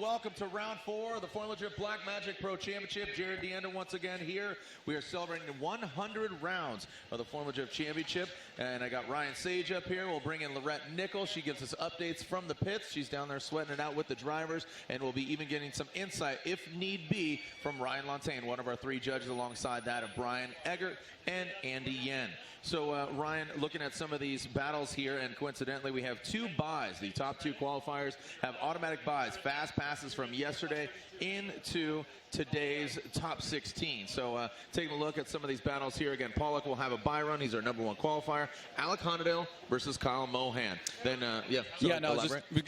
welcome to round 4 of the Formula Drift Black Magic Pro Championship. Jared DeAnder once again here. We are celebrating 100 rounds of the Formula Drift Championship. And I got Ryan Sage up here. We'll bring in Lorette Nickel. She gives us updates from the pits. She's down there sweating it out with the drivers. And we'll be even getting some insight, if need be, from Ryan Lontaine, one of our 3 judges, alongside that of Brian Eggert and Andy Yen. So, Ryan, looking at some of these battles here, and coincidentally, we have 2 buys. The top 2 qualifiers have automatic buys, fast passes from yesterday into today's top 16. So, taking a look at some of these battles here. Again, Pawlik will have a buy run. He's our #1 qualifier. Alec Honadale versus Kyle Mohan. Then,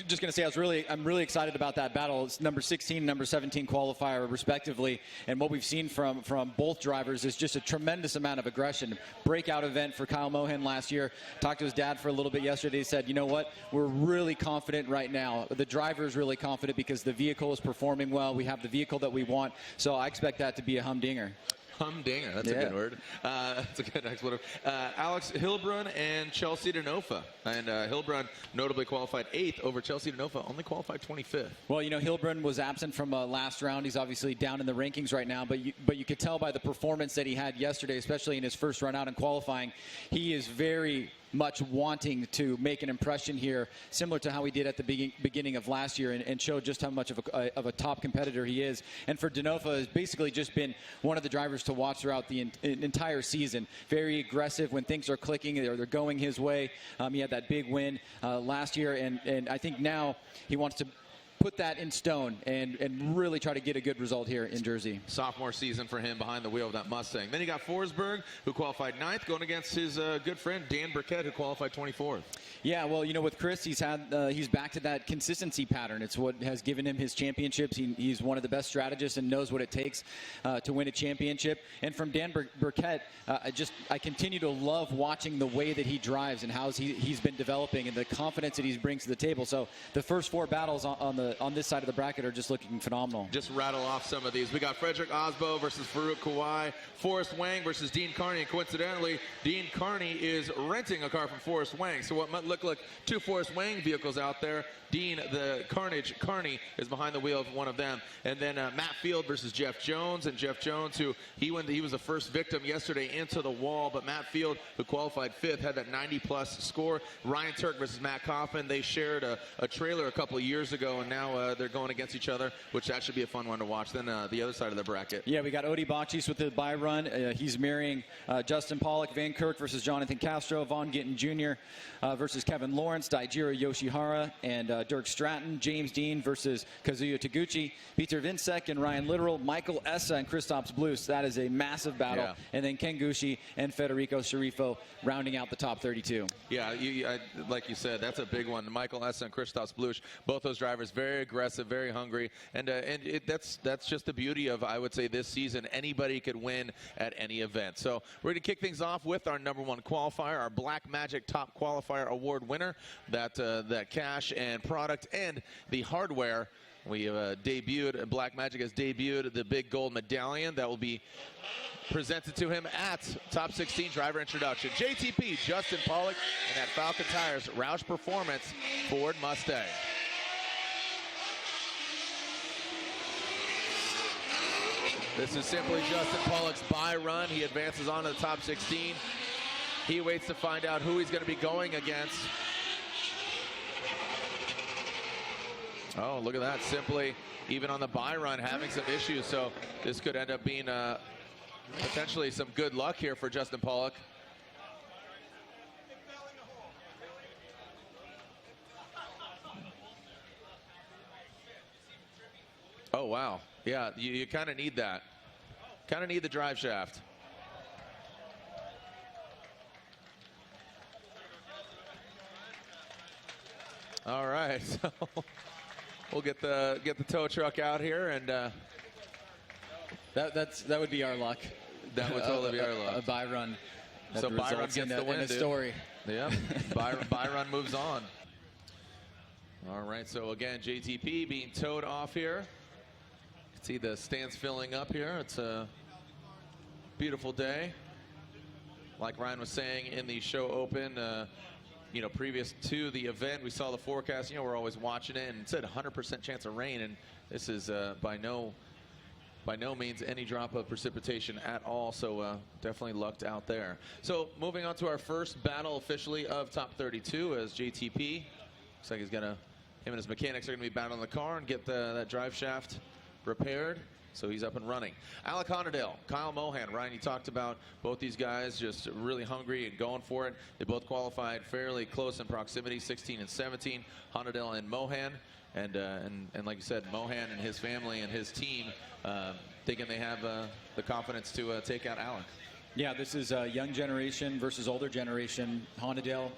just going to say I'm really excited about that battle. It's number 16, number 17 qualifier, respectively. And what we've seen from both drivers is just a tremendous amount of aggression. Breakout event for Kyle Mohan last year. Talked to his dad for a little bit yesterday. He said, you know what, we're really confident right now. The driver is really confident because the vehicle is performing well. We have the vehicle that we want. So I expect that to be a humdinger. Humdinger, that's a good word. That's a good expletive. Alex Heilbrunn and Chelsea Denofa. And Heilbrunn notably qualified 8th over Chelsea Denofa, only qualified 25th. Well, you know, Heilbrunn was absent from last round. He's obviously down in the rankings right now, but you could tell by the performance that he had yesterday, especially in his first run out in qualifying, he is very much wanting to make an impression here, similar to how he did at the beginning of last year, and show just how much of a top competitor he is. And for Denofa, has basically just been one of the drivers to watch throughout the entire season. Very aggressive when things are clicking, they're going his way. He had that big win last year, and I think now he wants to put that in stone and really try to get a good result here in Jersey. Sophomore season for him behind the wheel of that Mustang. Then you got Forsberg, who qualified 9th, going against his good friend Dan Burkett, who qualified 24th. Yeah, well, you know, with Chris, he's back to that consistency pattern. It's what has given him his championships. He's one of the best strategists and knows what it takes to win a championship. And from Dan Burkett, I continue to love watching the way that he drives and how he's been developing and the confidence that he brings to the table. So the first 4 battles on this side of the bracket are just looking phenomenal. Just rattle off some of these. We got Frederick Aasbo versus Farouk Kawai, Forrest Wang versus Dean Kearney, and coincidentally, Dean Kearney is renting a car from Forrest Wang. So what might look like 2 Forrest Wang vehicles out there, Dean, the Kearney is behind the wheel of one of them. And then Matt Field versus Jeff Jones, and Jeff Jones, he was the first victim yesterday into the wall, but Matt Field, who qualified 5th, had that 90-plus score. Ryan Tuerck versus Matt Kaufman. They shared a trailer a couple of years ago, and now they're going against each other, which that should be a fun one to watch. Then the other side of the bracket. Yeah, we got Odi Bachis with the bye run. He's marrying Justin Pawlik, Van Kirk versus Jonathan Castro, Von Gittin Jr. Versus Kevin Lawrence, Daijiro Yoshihara, and Dirk Stratton, James Dean versus Kazuya Taguchi, Peter Vinsek and Ryan Littoral, Michael Essa and Kristaps Blušs. That is a massive battle. Yeah. And then Ken Gushi and Federico Sharifo rounding out the top 32. Yeah, like you said, that's a big one. Michael Essa and Kristaps Blušs, both those drivers very aggressive, very hungry, and that's just the beauty of, I would say, this season. Anybody could win at any event. So we're going to kick things off with our #1 qualifier, our Black Magic Top Qualifier Award winner. That cash and product and the hardware. We debuted, Black Magic has debuted the big gold medallion that will be presented to him at Top 16 Driver Introduction. JTP, Justin Pawlik, and at Falcon Tires, Roush Performance Ford Mustang. This is simply Justin Pawlik's bye run. He advances on to the top 16. He waits to find out who he's going to be going against. Oh, look at that. Simply, even on the bye run, having some issues. So this could end up being potentially some good luck here for Justin Pawlik. Oh, wow. Yeah, you kind of need that. Kind of need the drive shaft. All right, so we'll get the tow truck out here, and that would be our luck. That would totally be our luck. A bye run. So bye run gets the win. In a story. Yeah, bye run moves on. All right, so again, JTP being towed off here. You can see the stands filling up here. It's a beautiful day. Like Ryan was saying in the show open, you know, previous to the event, we saw the forecast. You know, we're always watching it, and it said 100% chance of rain, and this is by no means any drop of precipitation at all, so definitely lucked out there. So moving on to our first battle officially of top 32 as JTP. Looks like him and his mechanics are going to be battling the car and get that drive shaft repaired. So he's up and running. Alec Honadale, Kyle Mohan. Ryan, you talked about both these guys just really hungry and going for it. They both qualified fairly close in proximity, 16 and 17, Honadale and Mohan. And like you said, Mohan and his family and his team thinking they have the confidence to take out Alec. Yeah, this is young generation versus older generation. Honadale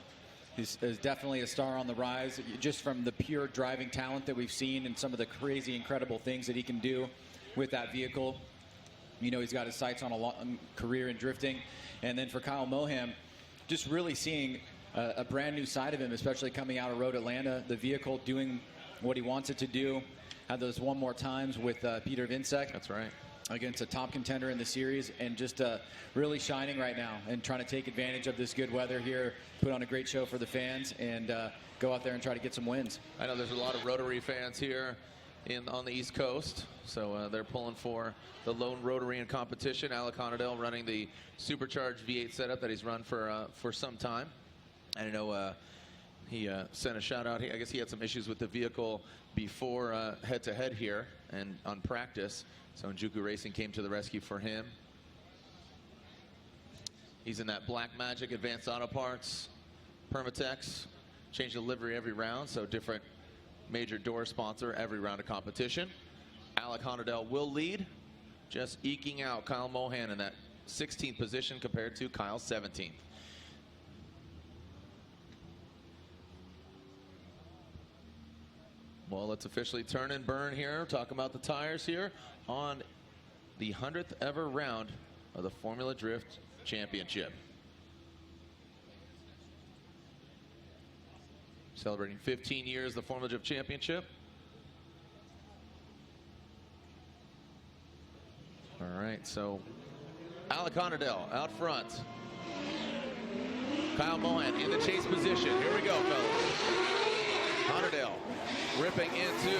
is definitely a star on the rise, just from the pure driving talent that we've seen and some of the crazy, incredible things that he can do with that vehicle. You know, he's got his sights on a long career in drifting. And then for Kyle Mohan, just really seeing a brand new side of him, especially coming out of Road Atlanta, the vehicle doing what he wants it to do. Had those one more times with Peter Vinsek. That's right. Against a top contender in the series, and just really shining right now and trying to take advantage of this good weather here, put on a great show for the fans, and go out there and try to get some wins. I know there's a lot of Rotary fans here on the East Coast, so they're pulling for the lone Rotary in competition. Alec Honadale running the supercharged V8 setup that he's run for some time. I know he sent a shout out here. I guess he had some issues with the vehicle before head-to-head here and on practice. So Njuku Racing came to the rescue for him. He's in that Black Magic Advanced Auto Parts Permatex. Change the livery every round, so different major door sponsor every round of competition. Alec Honadale will lead, just eking out Kyle Mohan in that 16th position compared to Kyle's 17th. Well, let's officially turn and burn here. Talk about the tires here on the 100th ever round of the Formula Drift Championship. Celebrating 15 years of the Formula Drift Championship. All right, so Alec Honadale out front. Kyle Mohan in the chase position. Here we go, fellas. Honadale ripping into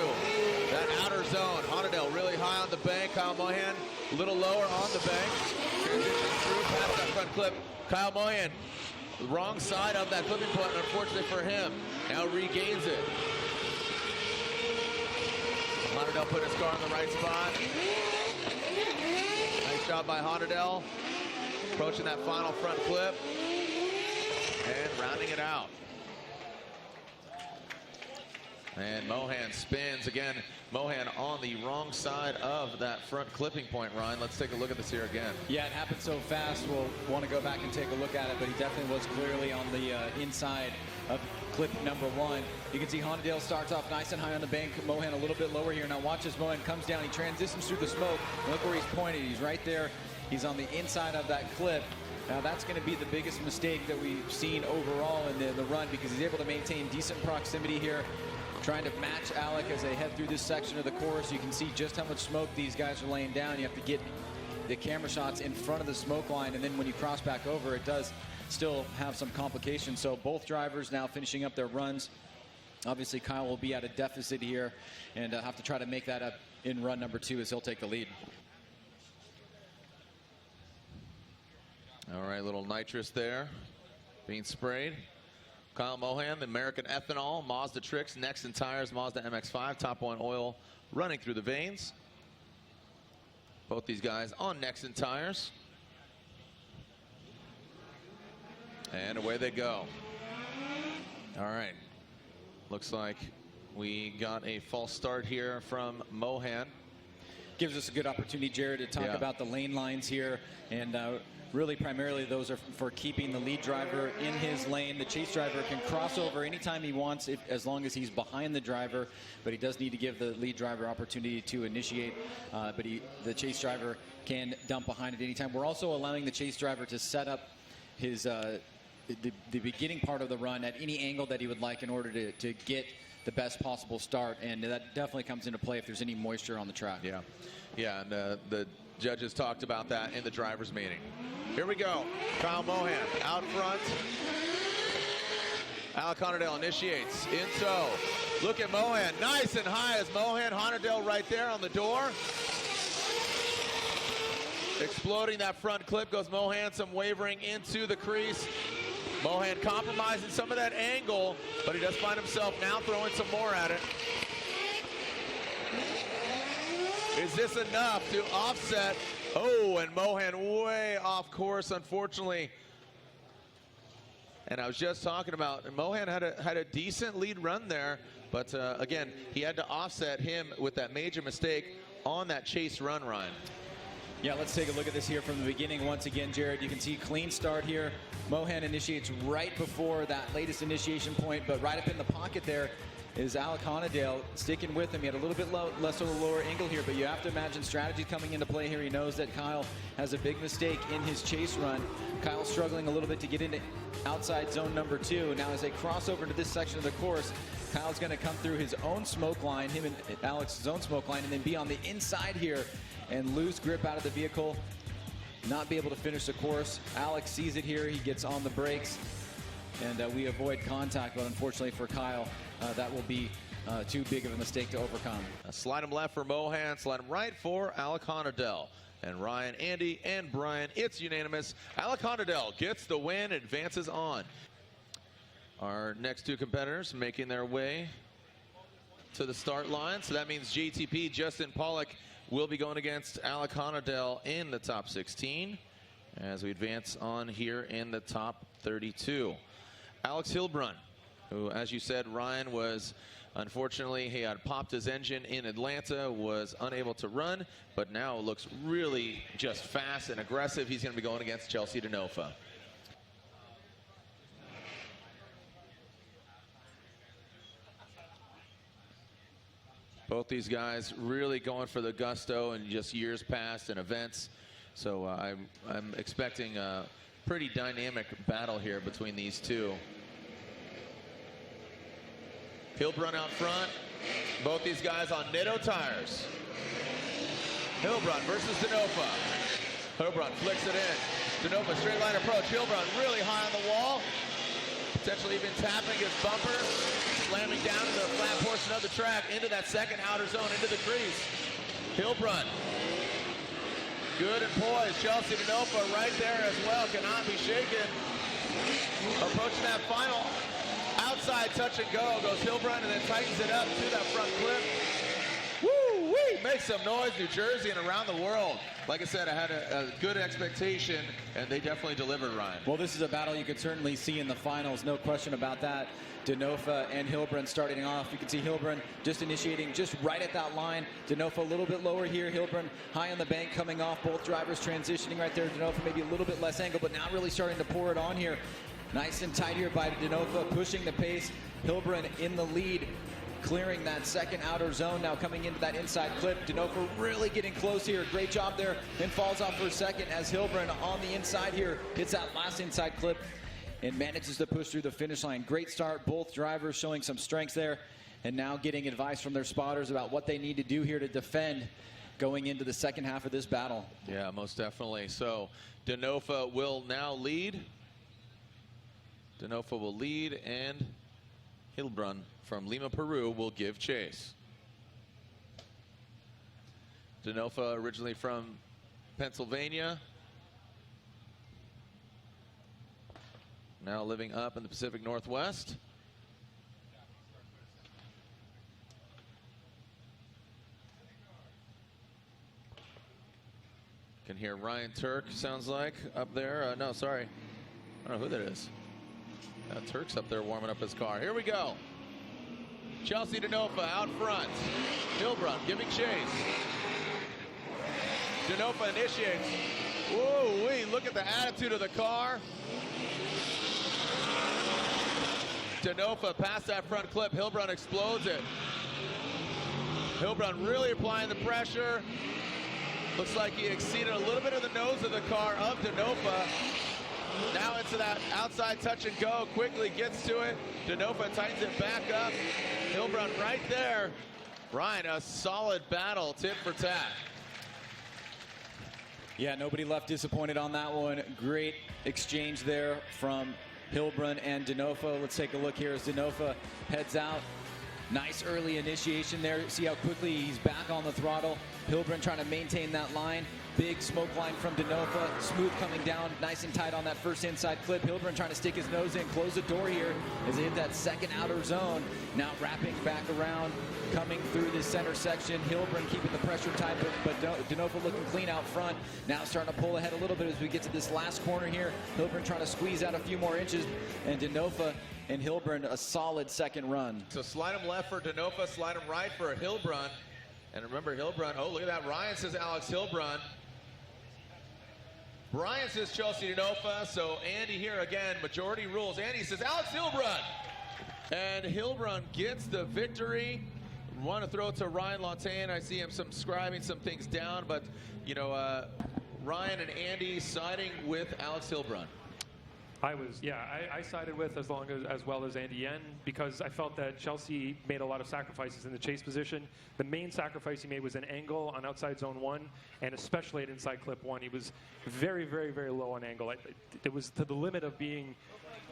that outer zone. Honadale really high on the bank. Kyle Mohan a little lower on the bank. Transition through past that front clip. Kyle Mohan, wrong side of that clipping point, unfortunately for him. Now regains it. Honadale put his car in the right spot. Nice job by Honadale. Approaching that final front clip. And rounding it out. And Mohan spins again. Mohan on the wrong side of that front clipping point, Ryan. Let's take a look at this here again. Yeah, it happened so fast. We'll want to go back and take a look at it, but he definitely was clearly on the inside of clip number one. You can see Honadale starts off nice and high on the bank. Mohan a little bit lower here. Now watch as Mohan comes down. He transitions through the smoke. And look where he's pointed. He's right there. He's on the inside of that clip. Now that's going to be the biggest mistake that we've seen overall in the run, because he's able to maintain decent proximity here, trying to match Alec as they head through this section of the course. You can see just how much smoke these guys are laying down. You have to get the camera shots in front of the smoke line, and then when you cross back over, it does still have some complications. So both drivers now finishing up their runs. Obviously, Kyle will be at a deficit here and have to try to make that up in run number two as he'll take the lead. All right, little nitrous there being sprayed. Kyle Mohan, the American Ethanol, Mazda Tricks, Nexen Tires, Mazda MX-5, Top One oil running through the veins. Both these guys on Nexen Tires. And away they go. All right. Looks like we got a false start here from Mohan. Gives us a good opportunity, Jared, to talk about the lane lines here. And really, primarily, those are for keeping the lead driver in his lane. The chase driver can cross over anytime he wants, as long as he's behind the driver. But he does need to give the lead driver opportunity to initiate. But the chase driver can dump behind at any time. We're also allowing the chase driver to set up his the beginning part of the run at any angle that he would like in order to get the best possible start. And that definitely comes into play if there's any moisture on the track. Yeah, yeah, and the judges talked about that in the drivers' meeting. Here we go. Kyle Mohan out front. Alec Honadale initiates in tow. Look at Mohan, nice and high as Mohan. Honordell right there on the door. Exploding that front clip goes Mohan, some wavering into the crease. Mohan compromising some of that angle, but he does find himself now throwing some more at it. Is this enough to offset? Oh, and Mohan way off course, unfortunately. And I was just talking about, Mohan had a decent lead run there, but again, he had to offset him with that major mistake on that chase run, Ryan. Yeah, let's take a look at this here from the beginning. Once again, Jared, you can see clean start here. Mohan initiates right before that latest initiation point, but right up in the pocket there is Alec Honordell sticking with him. He had a little bit less of a lower angle here, but you have to imagine strategy coming into play here. He knows that Kyle has a big mistake in his chase run. Kyle's struggling a little bit to get into outside zone number 2. Now as they cross over into this section of the course, Kyle's going to come through his own smoke line, him and Alex's own smoke line, and then be on the inside here and lose grip out of the vehicle, not be able to finish the course. Alex sees it here, he gets on the brakes, and we avoid contact, but unfortunately for Kyle, that will be too big of a mistake to overcome. Slide him left for Mohan, slide him right for Alec Honordell. And Ryan, Andy, and Brian, it's unanimous. Alec Honordell gets the win, advances on. Our next 2 competitors making their way to the start line, so that means JTP, Justin Pawlik, will be going against Alec Honordell in the top 16 as we advance on here in the top 32. Alex Heilbrunn, who, as you said, Ryan, was unfortunately, he had popped his engine in Atlanta, was unable to run, but now looks really just fast and aggressive. He's going to be going against Chelsea Denofa. Both these guys really going for the gusto in just years past and events. So I'm expecting a pretty dynamic battle here between these two. Heilbrunn out front. Both these guys on Nitto tires. Heilbrunn versus Denofa. Heilbrunn flicks it in. Denofa straight line approach. Heilbrunn really high on the wall. Potentially even tapping his bumper. Slamming down into the flat portion of the track, into that second outer zone, into the crease. Heilbrunn. Good and poised. Chelsea Denofa right there as well. Cannot be shaken. Approaching that final outside touch and go. Goes Heilbrunn and then tightens it up to that front clip. Woo-wee! Make some noise, New Jersey and around the world. Like I said, I had a good expectation, and they definitely delivered, Ryan. Well, this is a battle you could certainly see in the finals, no question about that. Denofa and Heilbrunn starting off. You can see Heilbrunn just initiating just right at that line. Denofa a little bit lower here. Heilbrunn high on the bank coming off. Both drivers transitioning right there. Denofa maybe a little bit less angle, but now really starting to pour it on here. Nice and tight here by Denofa, pushing the pace. Heilbrunn in the lead, clearing that second outer zone, now coming into that inside clip. Denofa really getting close here. Great job there. Then falls off for a second as Heilbrunn on the inside here hits that last inside clip and manages to push through the finish line. Great start. Both drivers showing some strengths there and now getting advice from their spotters about what they need to do here to defend going into the second half of this battle. Yeah, most definitely. So Denofa will now lead. Denofa will lead, and Heilbrunn from Lima, Peru will give chase. Denofa originally from Pennsylvania, now living up in the Pacific Northwest. Can hear Ryan Tuerck, sounds like, up there. No, sorry. I don't know who that is. Tuerck's up there warming up his car. Here we go. Chelsea Denofa out front. Heilbrunn giving chase. Denofa initiates. Whoa-wee, look at the attitude of the car. Denofa past that front clip. Heilbrunn explodes it. Heilbrunn really applying the pressure. Looks like he exceeded a little bit of the nose of the car of Denofa. Now into that outside touch and go. Quickly gets to it. Denofa tightens it back up. Heilbrunn right there. Ryan, a solid battle, tit for tat. Yeah, nobody left disappointed on that one. Great exchange there from Heilbrunn and Denofa. Let's take a look here as Denofa heads out Nice early initiation there. See how quickly he's back on the throttle. Heilbrunn trying to maintain that line. Big smoke line from Denofa. Smooth coming down, nice and tight on that first inside clip. Heilbrunn trying to stick his nose in, close the door here as they hit that second outer zone. Now wrapping back around, coming through this center section. Heilbrunn keeping the pressure tight, but Denofa looking clean out front. Now starting to pull ahead a little bit as we get to this last corner here. Heilbrunn trying to squeeze out a few more inches, and Denofa and Heilbrunn a solid second run. So slide him left for Denofa, slide him right for Heilbrunn. And remember Heilbrunn, oh look at that, Ryan says Alex Heilbrunn. Brian says Chelsea Denofa, so Andy here again, majority rules. Andy says Alex Heilbrunn. And Heilbrunn gets the victory. Want to throw it to Ryan Lantain. I see him scribing some things down, but you know, Ryan and Andy siding with Alex Heilbrunn. I sided with as well as Andy Yen, because I felt that Chelsea made a lot of sacrifices in the chase position. The main sacrifice he made was an angle on outside zone 1, and especially at inside clip 1. He was very, very, very low on angle. It was to the limit of being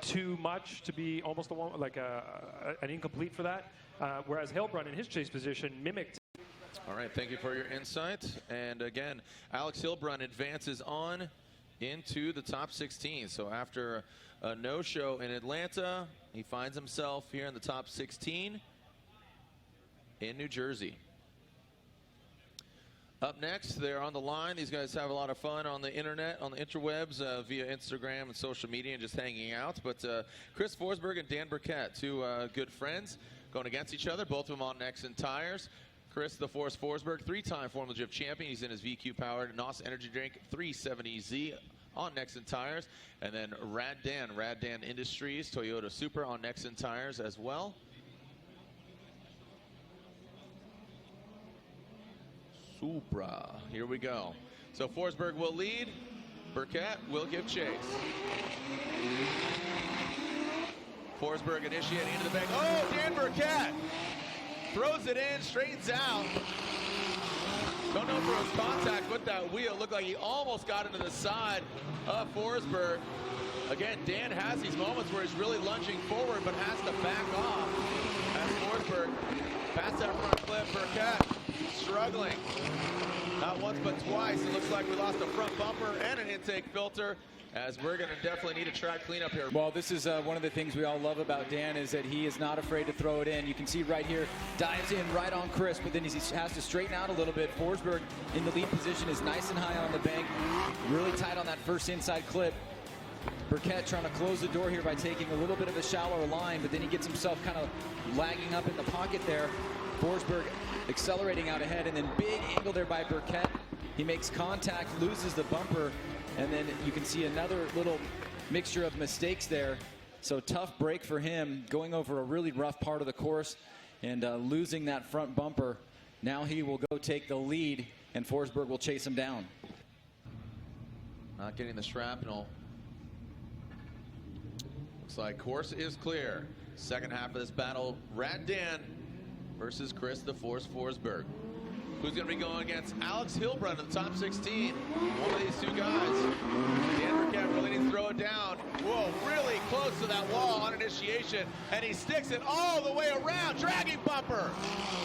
too much to be almost an incomplete for that. Whereas Heilbrunn in his chase position mimicked. All right, thank you for your insight. And again, Alex Heilbrunn advances on into the top 16. So after a no-show in Atlanta, he finds himself here in the top 16 in New Jersey. Up next, they're on the line. These guys have a lot of fun on the internet, on the interwebs, via Instagram and social media and just hanging out. But Chris Forsberg and Dan Burkett, two good friends, going against each other, both of them on Nexen tires. Chris the Force Forsberg, 3-time Formula Drift champion. He's in his VQ-powered NOS energy drink 370Z on Nexen tires. And then Rad Dan Industries, Toyota Supra on Nexen tires as well. Supra, here we go. So Forsberg will lead, Burkett will give chase. Forsberg initiating into the bank. Oh, Dan Burkett throws it in, straightens out. Don't know if there was contact with that wheel. Looked like he almost got into the side of Forsberg. Again, Dan has these moments where he's really lunging forward, but has to back off. As Forsberg past that front clip, Burkett struggling. Not once, but twice. It looks like we lost a front bumper and an intake filter, as we're going to definitely need a track cleanup here. Well, this is one of the things we all love about Dan, is that he is not afraid to throw it in. You can see right here, dives in right on Chris, but then he has to straighten out a little bit. Forsberg in the lead position is nice and high on the bank, really tight on that first inside clip. Burkett trying to close the door here by taking a little bit of a shallower line, but then he gets himself kind of lagging up in the pocket there. Forsberg accelerating out ahead, and then big angle there by Burkett. He makes contact, loses the bumper, and then you can see another little mixture of mistakes there. So tough break for him, going over a really rough part of the course and losing that front bumper. Now he will go take the lead, and Forsberg will chase him down. Not getting the shrapnel. Looks like course is clear. Second half of this battle, Rad Dan versus Chris the Force Forsberg. Who's going to be going against Alex Heilbrunn in the top 16? One of these two guys. Dan Burkett really needs to throw it down. Whoa, really close to that wall on initiation. And he sticks it all the way around. Dragging bumper.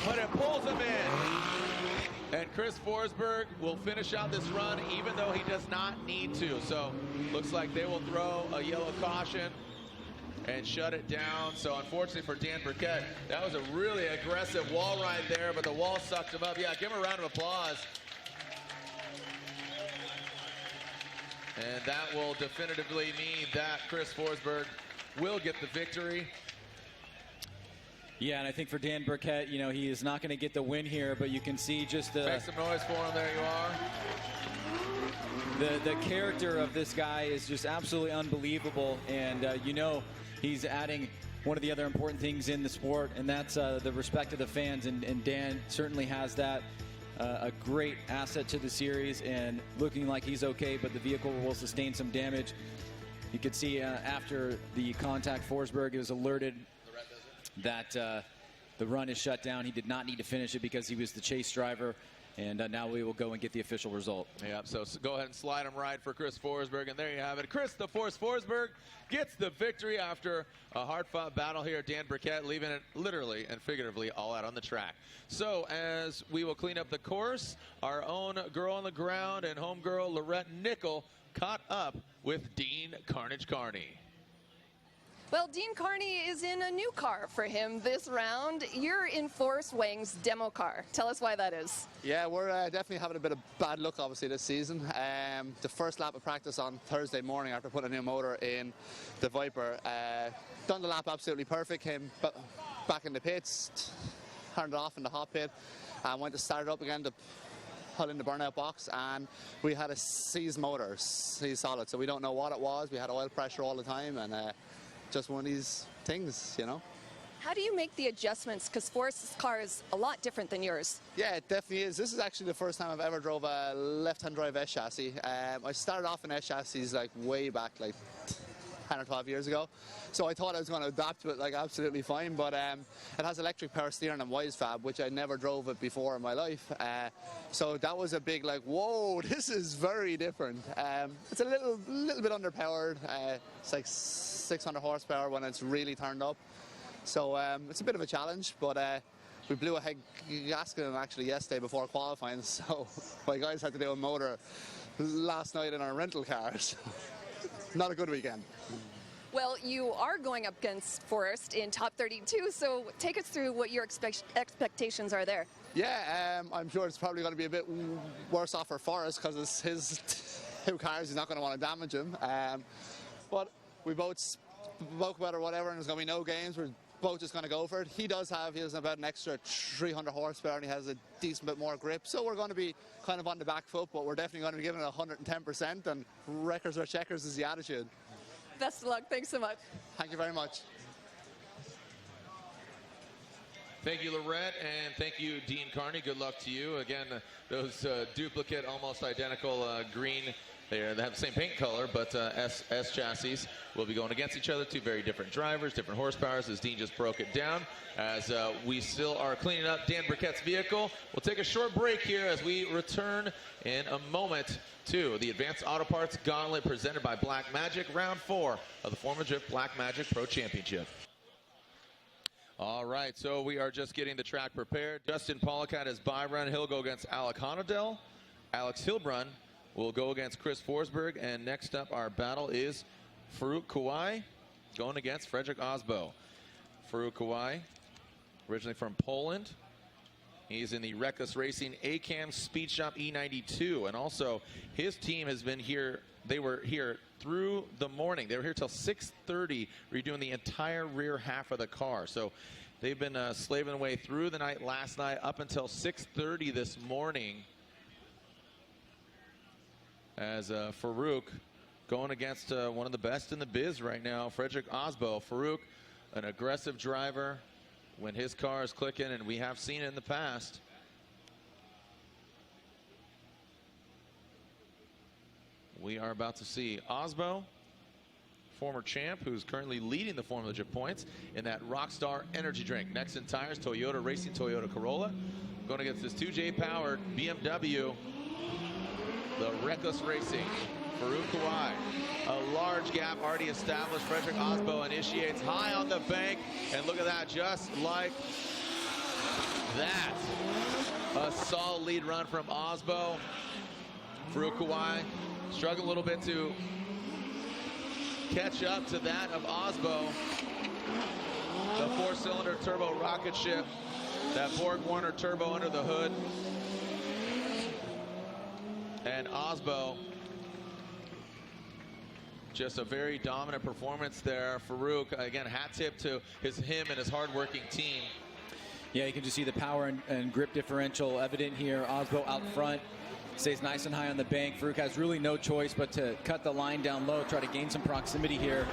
But it pulls him in. And Chris Forsberg will finish out this run even though he does not need to. So looks like they will throw a yellow caution and shut it down. So unfortunately for Dan Burkett, that was a really aggressive wall ride there, but the wall sucked him up. Yeah, give him a round of applause. And that will definitively mean that Chris Forsberg will get the victory. Yeah, and I think for Dan Burkett, you know, he is not going to get the win here, but you can see just the... Make some noise for him, there you are. The character of this guy is just absolutely unbelievable, and you know, he's adding one of the other important things in the sport, and that's the respect of the fans, and Dan certainly has that. A great asset to the series, and looking like he's okay, but the vehicle will sustain some damage. You could see after the contact, Forsberg was alerted that the run is shut down. He did not need to finish it because he was the chase driver, And now we will go and get the official result. Yeah, so go ahead and slide him right for Chris Forsberg, and there you have it. Chris the Force Forsberg gets the victory after a hard-fought battle here. Dan Burkett leaving it literally and figuratively all out on the track. So as we will clean up the course, our own girl on the ground and homegirl Lorette Nickel caught up with Dean Carnage Kearney. Well, Dean Kearney is in a new car for him this round. You're in Force Wang's demo car. Tell us why that is. Yeah, we're definitely having a bit of bad luck, obviously, this season. The first lap of practice on Thursday morning after putting a new motor in the Viper. Done the lap absolutely perfect, came back in the pits, turned it off in the hot pit, and went to start it up again to pull in the burnout box, and we had a seized motor, seized solid, so we don't know what it was. We had oil pressure all the time, and just one of these things, you know. How do you make the adjustments? Because Force's car is a lot different than yours. Yeah, it definitely is. This is actually the first time I've ever drove a left-hand drive S chassis. I started off in S chassis like way back, like 10 or 12 years ago. So I thought I was going to adapt to it like absolutely fine, but it has electric power steering and wise fab, which I never drove it before in my life. So that was a big like, whoa, this is very different. It's a little bit underpowered. It's like 600 horsepower when it's really turned up. So it's a bit of a challenge, but we blew a head gasket actually yesterday before qualifying, so my guys had to do a motor last night in our rental cars. Not a good weekend. Well, you are going up against Forrest in top 32, so take us through what your expectations are there. Yeah, I'm sure it's probably going to be a bit worse off for Forrest because it's his two cars. He's not going to want to damage them. But we both spoke about it or whatever, and there's going to be no games. We're both just going to go for it. He has about an extra 300 horsepower, and he has a decent bit more grip. So we're going to be kind of on the back foot, but we're definitely going to be giving it 110%, and wreckers or checkers is the attitude. Best of luck. Thanks so much. Thank you very much. Thank you, Lorette, and thank you, Dean Kearney. Good luck to you. Again, those duplicate, almost identical green, they have the same paint color, but S chassis will be going against each other. Two very different drivers, different horsepowers, as Dean just broke it down. As we still are cleaning up Dan Burkett's vehicle, we'll take a short break here as we return in a moment to the Advanced Auto Parts Gauntlet presented by Black Magic, round 4 of the Formula Drift Black Magic Pro Championship. All right, so we are just getting the track prepared. Justin Pawlik had his bye run. He'll go against Alec Honadell. Alex Heilbrunn will go against Chris Forsberg. And next up, our battle is Farouk Kawai going against Frederick Aasbo. Farouk Kawai, originally from Poland. He's in the Reckless Racing ACAM Speed Shop E92. And also, his team has been here. They were here through the morning. They were here till 6:30, redoing the entire rear half of the car. So they've been slaving away through the night last night up until 6:30 this morning. As Farouk going against one of the best in the biz right now, Frederick Aasbo. Farouk, an aggressive driver when his car is clicking, and we have seen it in the past. We are about to see Aasbo, former champ, who's currently leading the Formula Drift points in that Rockstar energy drink. Next in tires, Toyota Racing Toyota Corolla. Going against this 2J powered BMW, the Reckless Racing. Farouk Kawai, a large gap already established. Frederick Aasbo initiates high on the bank, and look at that, just like that. A solid lead run from Aasbo. Farouk Kawai struggling a little bit to catch up to that of Aasbo. The 4-cylinder turbo rocket ship, that Borg Warner turbo under the hood. And Aasbo, just a very dominant performance there. Farouk, again, hat tip to him and his hard-working team. Yeah, you can just see the power and grip differential evident here. Aasbo out front. Stays nice and high on the bank. Farouk has really no choice but to cut the line down low, try to gain some proximity here.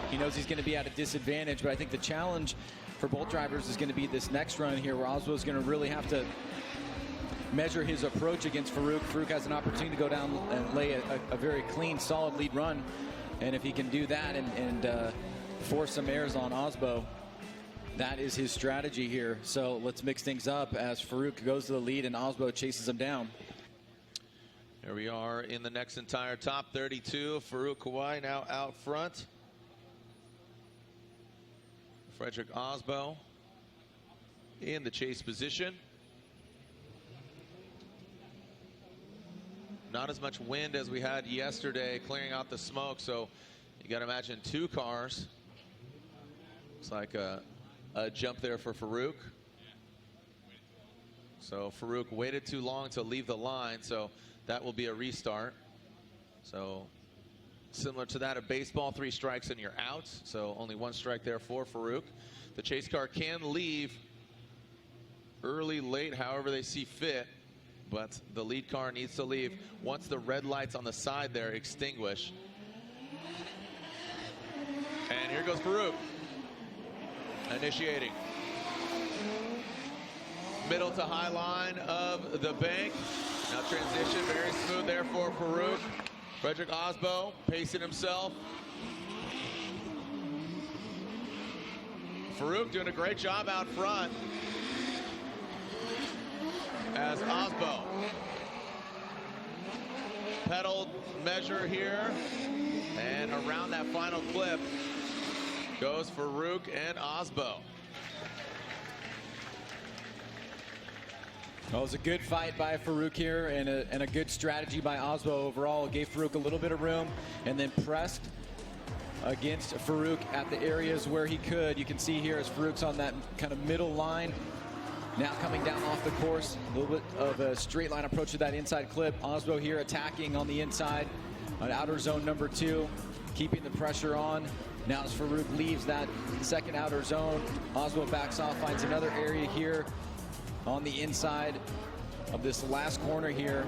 He knows he's going to be at a disadvantage, but I think the challenge for both drivers is going to be this next run here, where Aasbo is going to really have to measure his approach against Farouk. Farouk has an opportunity to go down and lay a very clean, solid lead run. And if he can do that and force some airs on Aasbo, That is his strategy here. So let's mix things up as Farouk goes to the lead and Aasbo chases him down. Here we are in the next entire top 32. Farouk Kawai now out front. Frederick Aasbo in the chase position. Not as much wind as we had yesterday, clearing out the smoke. So you got to imagine 2 cars. Looks like a jump there for Farouk. So Farouk waited too long to leave the line, so that will be a restart. So similar to that of baseball, 3 strikes and you're out. So only 1 strike there for Farouk. The chase car can leave early, late, however they see fit, but the lead car needs to leave once the red lights on the side there extinguish. And here goes Farouk. Initiating. Middle to high line of the bank. Now transition, very smooth there for Farouk. Frederick Aasbo pacing himself. Farouk doing a great job out front. As Aasbo pedaled measure here. And around that final clip goes Farouk and Aasbo. Well, it was a good fight by Farouk here and a good strategy by Aasbo overall. It gave Farouk a little bit of room and then pressed against Farouk at the areas where he could. You can see here as Farouk's on that kind of middle line. Now coming down off the course, a little bit of a straight line approach to that inside clip. Aasbo here attacking on the inside on outer zone number 2, keeping the pressure on. Now as Farouk leaves that second outer zone, Aasbo backs off, finds another area here on the inside of this last corner here,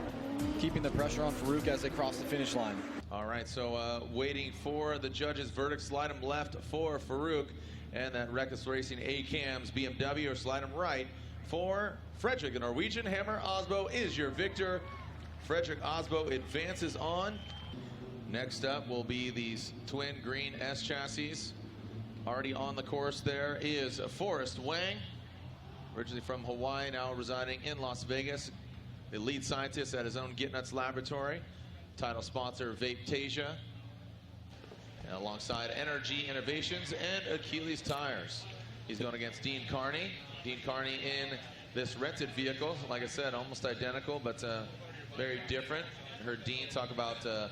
keeping the pressure on Farouk as they cross the finish line. All right, so waiting for the judges' verdict. Slide him left for Farouk, and that Reckless Racing A-Cams BMW, or slide him right for Frederick. The Norwegian Hammer Aasbo is your victor. Frederick Aasbo advances on. Next up will be these twin green S chassis. Already on the course there is Forrest Wang, originally from Hawaii, now residing in Las Vegas. The lead scientist at his own Gittin laboratory. Title sponsor Vapetasia. And alongside Energy Innovations and Achilles Tires. He's going against Dean Kearney. Dean Kearney in this rented vehicle. Like I said, almost identical, but very different. I heard Dean talk about a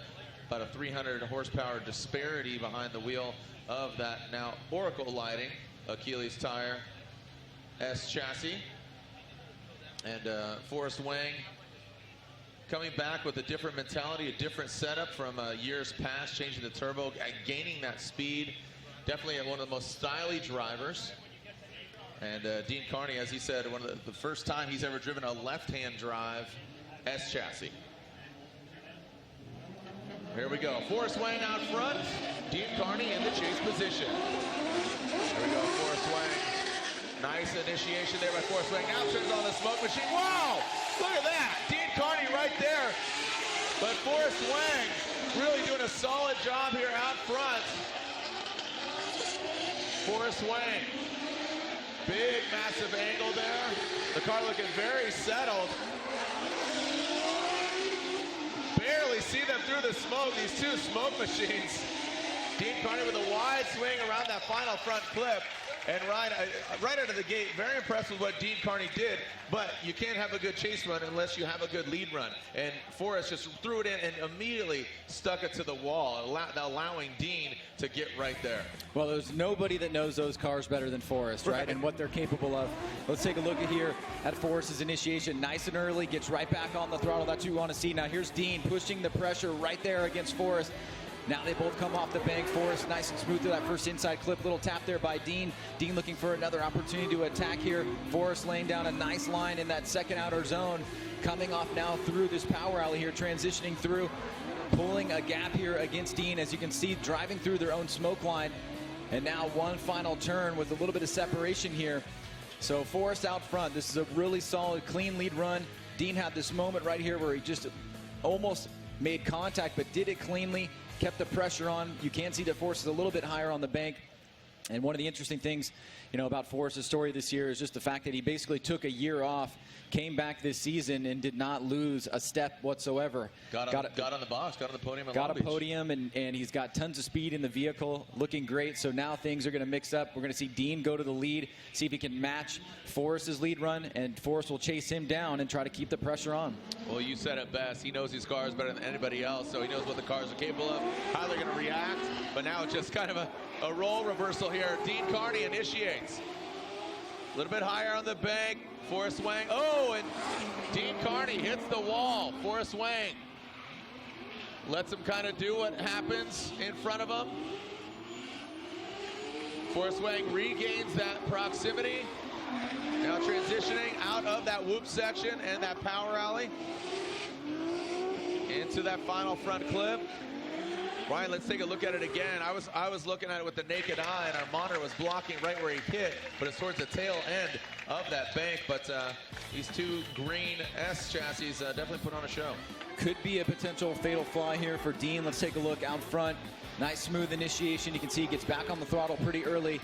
300 horsepower disparity behind the wheel of that now Oracle lighting Achilles tire S chassis. And Forrest Wang coming back with a different mentality, a different setup from years past, changing the turbo, gaining that speed. Definitely one of the most stylish drivers. And Dean Kearney, as he said, one of the first time he's ever driven a left-hand drive S chassis. Here we go. Forrest Wang out front. Dean Kearney in the chase position. Here we go, Forrest Wang. Nice initiation there by Forrest Wang. Now turns on the smoke machine. Wow! Look at that. Dean Kearney right there. But Forrest Wang really doing a solid job here out front. Forrest Wang. Big, massive angle there. The car looking very settled. Barely see them through the smoke, these two smoke machines. Dean Kearney with a wide swing around that final front clip. And right out of the gate, very impressed with what Dean Kearney did, but you can't have a good chase run unless you have a good lead run. And Forrest just threw it in and immediately stuck it to the wall, allowing Dean to get right there. Well, there's nobody that knows those cars better than Forrest, right? And what they're capable of. Let's take a look at here at Forrest's initiation. Nice and early, gets right back on the throttle. That's what you want to see. Now here's Dean pushing the pressure right there against Forrest. Now they both come off the bank. Forrest nice and smooth through that first inside clip. Little tap there by Dean. Dean looking for another opportunity to attack here. Forrest laying down a nice line in that second outer zone. Coming off now through this power alley here, transitioning through, pulling a gap here against Dean. As you can see, driving through their own smoke line. And now one final turn with a little bit of separation here. So Forrest out front. This is a really solid, clean lead run. Dean had this moment right here where he just almost made contact, but did it cleanly. Kept the pressure on. You can see that Forrest is a little bit higher on the bank. And one of the interesting things, you know, about Forrest's story this year is just the fact that he basically took a year off, came back this season, and did not lose a step whatsoever. Got on the box, got on the podium. Got a podium, and he's got tons of speed in the vehicle, looking great. So now things are going to mix up. We're going to see Dean go to the lead, see if he can match Forrest's lead run, and Forrest will chase him down and try to keep the pressure on. Well, you said it best. He knows these cars better than anybody else, so he knows what the cars are capable of, how they're going to react. But now it's just kind of a role reversal here. Dean Kearney initiates. A little bit higher on the bank. Forrest Wang. Oh, and Dean Kearney hits the wall. Forrest Wang lets him kind of do what happens in front of him. Forrest Wang regains that proximity. Now transitioning out of that whoop section and that power alley into that final front clip. Ryan, let's take a look at it again. I was looking at it with the naked eye, and our monitor was blocking right where he hit, but it's towards the tail end of that bank. But these two green S chassis definitely put on a show. Could be a potential fatal flaw here for Dean. Let's take a look out front. Nice smooth initiation. You can see he gets back on the throttle pretty early.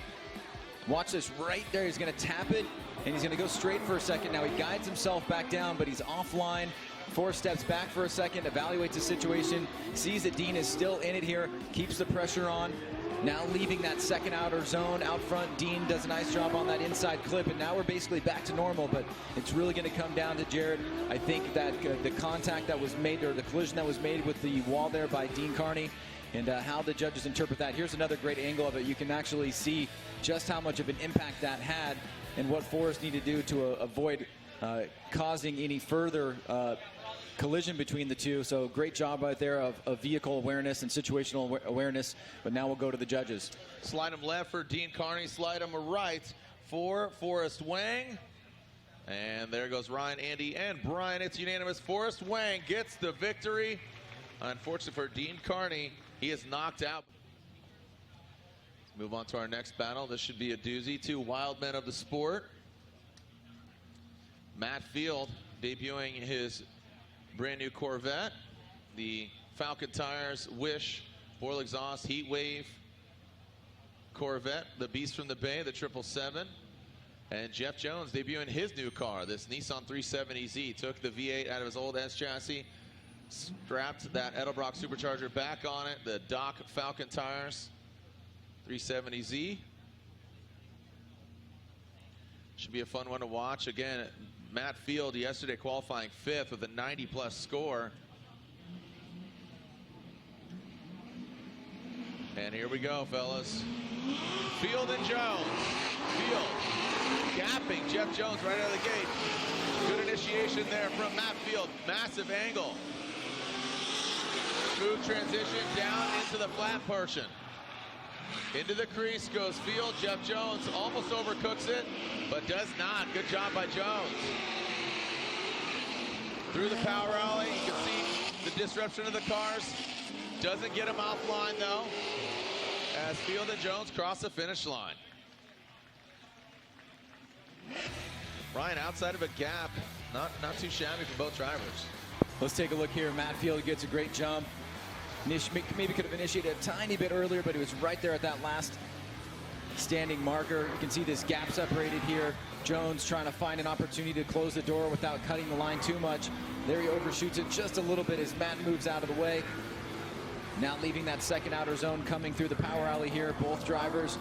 Watch this right there. He's going to tap it, and he's going to go straight for a second. Now he guides himself back down, but he's offline. Forrest steps back for a second, evaluates the situation, sees that Dean is still in it here, keeps the pressure on. Now leaving that second outer zone out front. Dean does a nice job on that inside clip, and now we're basically back to normal, but it's really going to come down to Jared. I think that the contact that was made, or the collision that was made with the wall there by Dean Kearney, and how the judges interpret that. Here's another great angle of it. You can actually see just how much of an impact that had and what Forrest needed to do to avoid causing any further collision between the two. So great job right there of vehicle awareness and situational awareness. But now we'll go to the judges. Slide him left for Dean Kearney, slide him right for Forrest Wang. And there goes Ryan, Andy, and Brian. It's unanimous. Forrest Wang gets the victory. Unfortunately for Dean Kearney, he is knocked out. Let's move on to our next battle. This should be a doozy. Two wild men of the sport. Matt Field debuting his brand new Corvette, the Falcon Tires Wish 4 exhaust heat wave Corvette, the Beast from the Bay, the 777. And Jeff Jones debuting his new car, this Nissan 370Z. Took the V8 out of his old S chassis, strapped that Edelbrock supercharger back on it, the Doc Falcon Tires 370Z. Should be a fun one to watch. Again, Matt Field yesterday qualifying 5th with a 90+ score. And here we go, fellas. Field and Jones. Field gapping Jeff Jones right out of the gate. Good initiation there from Matt Field. Massive angle. Smooth transition down into the flat portion. Into the crease goes Field. Jeff Jones almost overcooks it, but does not. Good job by Jones. Through the power alley, you can see the disruption of the cars. Doesn't get him offline though, as Field and Jones cross the finish line. Ryan, outside of a gap, not too shabby for both drivers. Let's take a look here. Matt Field gets a great jump. Maybe could have initiated a tiny bit earlier, but he was right there at that last standing marker. You can see this gap separated here. Jones trying to find an opportunity to close the door without cutting the line too much. There he overshoots it just a little bit as Matt moves out of the way. Now leaving that second outer zone, coming through the power alley here. Both drivers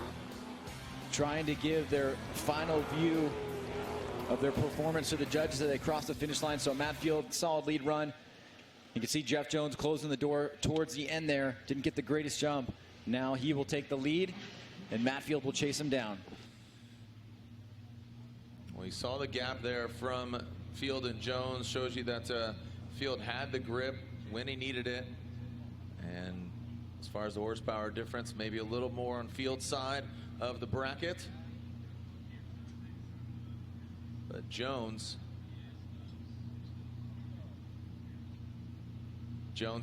trying to give their final view of their performance to the judges as they cross the finish line. So Matt Field, solid lead run. You can see Jeff Jones closing the door towards the end there. Didn't get the greatest jump. Now he will take the lead, and Matt Field will chase him down. Well, you saw the gap there from Field and Jones. Shows you that Field had the grip when he needed it. And as far as the horsepower difference, maybe a little more on Field's side of the bracket. But Jones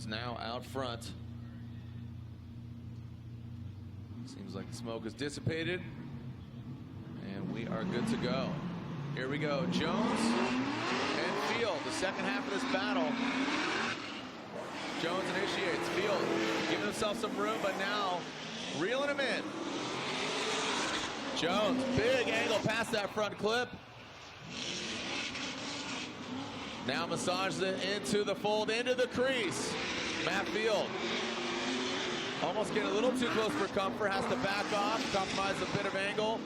now out front. Seems like the smoke is dissipated, and we are good to go. Here we go, Jones and Field, the second half of this battle. Jones initiates, Field giving himself some room, but now reeling him in. Jones, big angle past that front clip. Now massages it into the fold, into the crease. Matt Field almost getting a little too close for comfort, has to back off, compromise a bit of angle.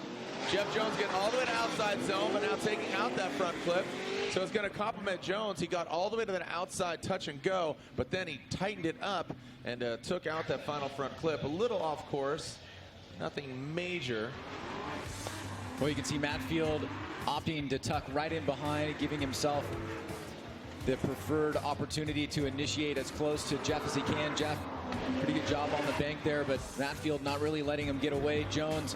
Jeff Jones getting all the way to outside zone, but now taking out that front clip. So it's going to compliment Jones. He got all the way to that outside touch and go, but then he tightened it up and took out that final front clip. A little off course, nothing major. Well, you can see Matt Field opting to tuck right in behind, giving himself the preferred opportunity to initiate as close to Jeff as he can. Jeff, pretty good job on the bank there, but Matt Field not really letting him get away. Jones,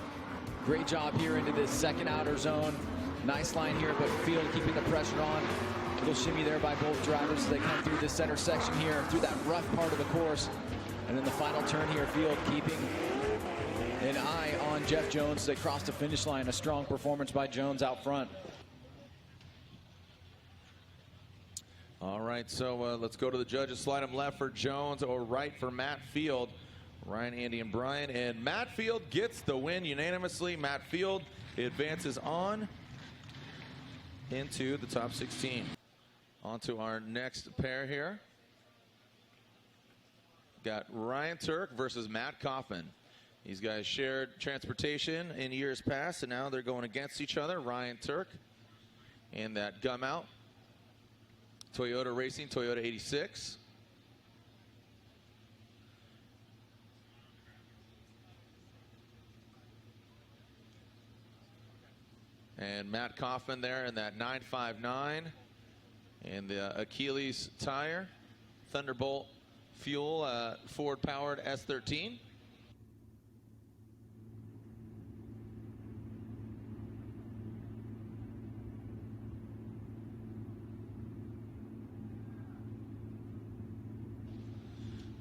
great job here into this second outer zone. Nice line here, but Field keeping the pressure on. Little shimmy there by both drivers as they come through this center section here, through that rough part of the course. And then the final turn here, Field keeping an eye on Jeff Jones as they cross the finish line. A strong performance by Jones out front. All right, so let's go to the judges. Slide them left for Jones or right for Matt Field. Ryan, Andy, and Brian. And Matt Field gets the win unanimously. Matt Field advances on into the top 16. On to our next pair here. Got Ryan Tuerck versus Matt Kaufman. These guys shared transportation in years past, and now they're going against each other. Ryan Tuerck in that gum out Toyota Racing, Toyota 86. And Matt Kaufman there in that 959 and the Achilles tire, Thunderbolt fuel, Ford powered S13.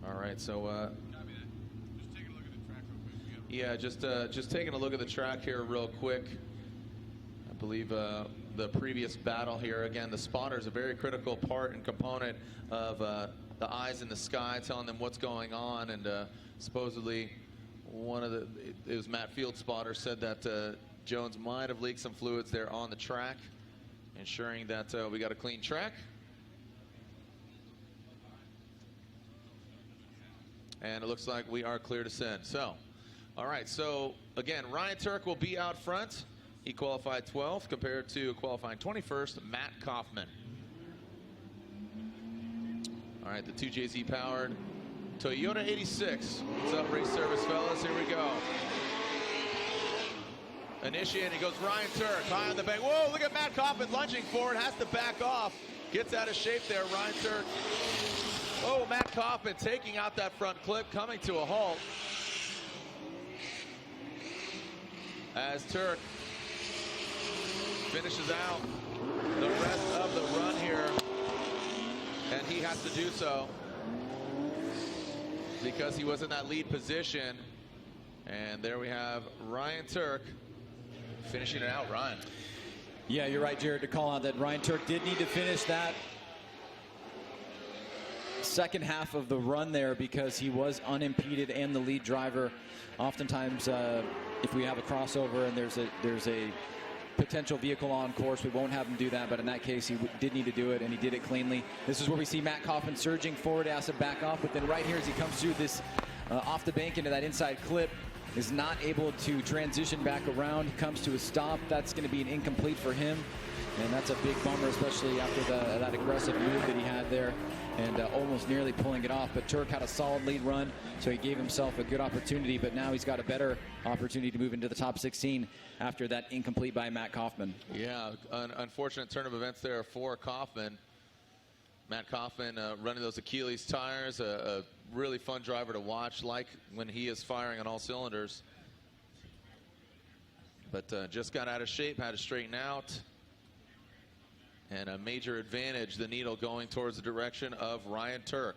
All right, so just taking a look at the track real quick. yeah, just taking a look at the track here real quick. I believe the previous battle here, again, the spotter is a very critical part and component of the eyes in the sky, telling them what's going on. And supposedly it was Matt Field's spotter said that Jones might have leaked some fluids there on the track, ensuring that we got a clean track. And it looks like we are clear to send. So, all right, so again, Ryan Tuerck will be out front. He qualified 12th compared to qualifying 21st, Matt Kaufman. All right, the 2JZ powered Toyota 86. What's up, race service fellas? Here we go. Initiating goes Ryan Tuerck, high on the bank. Whoa, look at Matt Kaufman lunging forward, has to back off. Gets out of shape there, Ryan Tuerck. Oh, Matt Kaufman taking out that front clip, coming to a halt. As Tuerck finishes out the rest of the run here, and he has to do so because he was in that lead position. And there we have Ryan Tuerck finishing it out. Ryan. Yeah, you're right, Jared, to call out that Ryan Tuerck did need to finish that second half of the run there because he was unimpeded and the lead driver. Oftentimes, if we have a crossover and there's a potential vehicle on course, we won't have him do that, but in that case he did need to do it, and he did it cleanly. This is where we see Matt Kaufman surging forward, has to back off, but then right here as he comes through this off the bank into that inside clip, is not able to transition back around. He comes to a stop. That's going to be an incomplete for him, and that's a big bummer, especially after that aggressive move that he had there, and almost nearly pulling it off. But Tuerck had a solid lead run, so he gave himself a good opportunity, but now he's got a better opportunity to move into the top 16 after that incomplete by Matt Kaufman. Yeah, an unfortunate turn of events there for Kaufman. Matt Kaufman running those Achilles tires, a really fun driver to watch, like when he is firing on all cylinders. But just got out of shape, had to straighten out. And a major advantage, the needle going towards the direction of Ryan Tuerck.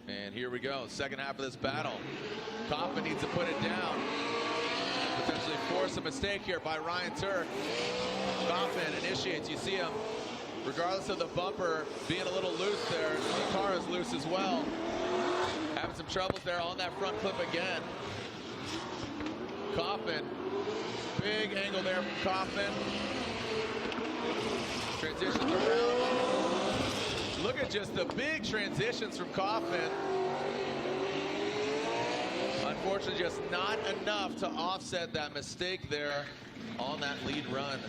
And here we go, second half of this battle. Kaufman needs to put it down. Potentially force a mistake here by Ryan Tuerck. Kaufman initiates, you see him, regardless of the bumper being a little loose there, the car is loose as well. Having having some troubles there on that front clip again. Kaufman, big angle there from Kaufman. Transitions around. Look at just the big transitions from Kaufman. Unfortunately, just not enough to offset that mistake there on that lead run.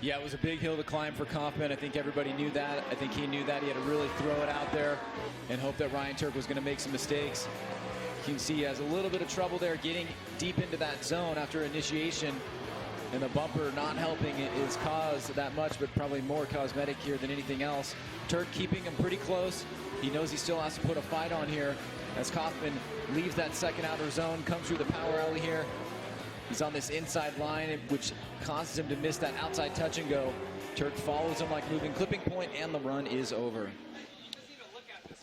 Yeah, it was a big hill to climb for Kaufman. I think everybody knew that. I think he knew that. He had to really throw it out there and hope that Ryan Tuerck was going to make some mistakes. You can see he has a little bit of trouble there getting deep into that zone after initiation. And the bumper not helping his cause that much, but probably more cosmetic here than anything else. Tuerck keeping him pretty close. He knows he still has to put a fight on here as Kaufman leaves that second outer zone, comes through the power alley here. He's on this inside line, which causes him to miss that outside touch and go. Tuerck follows him like moving clipping point, and the run is over.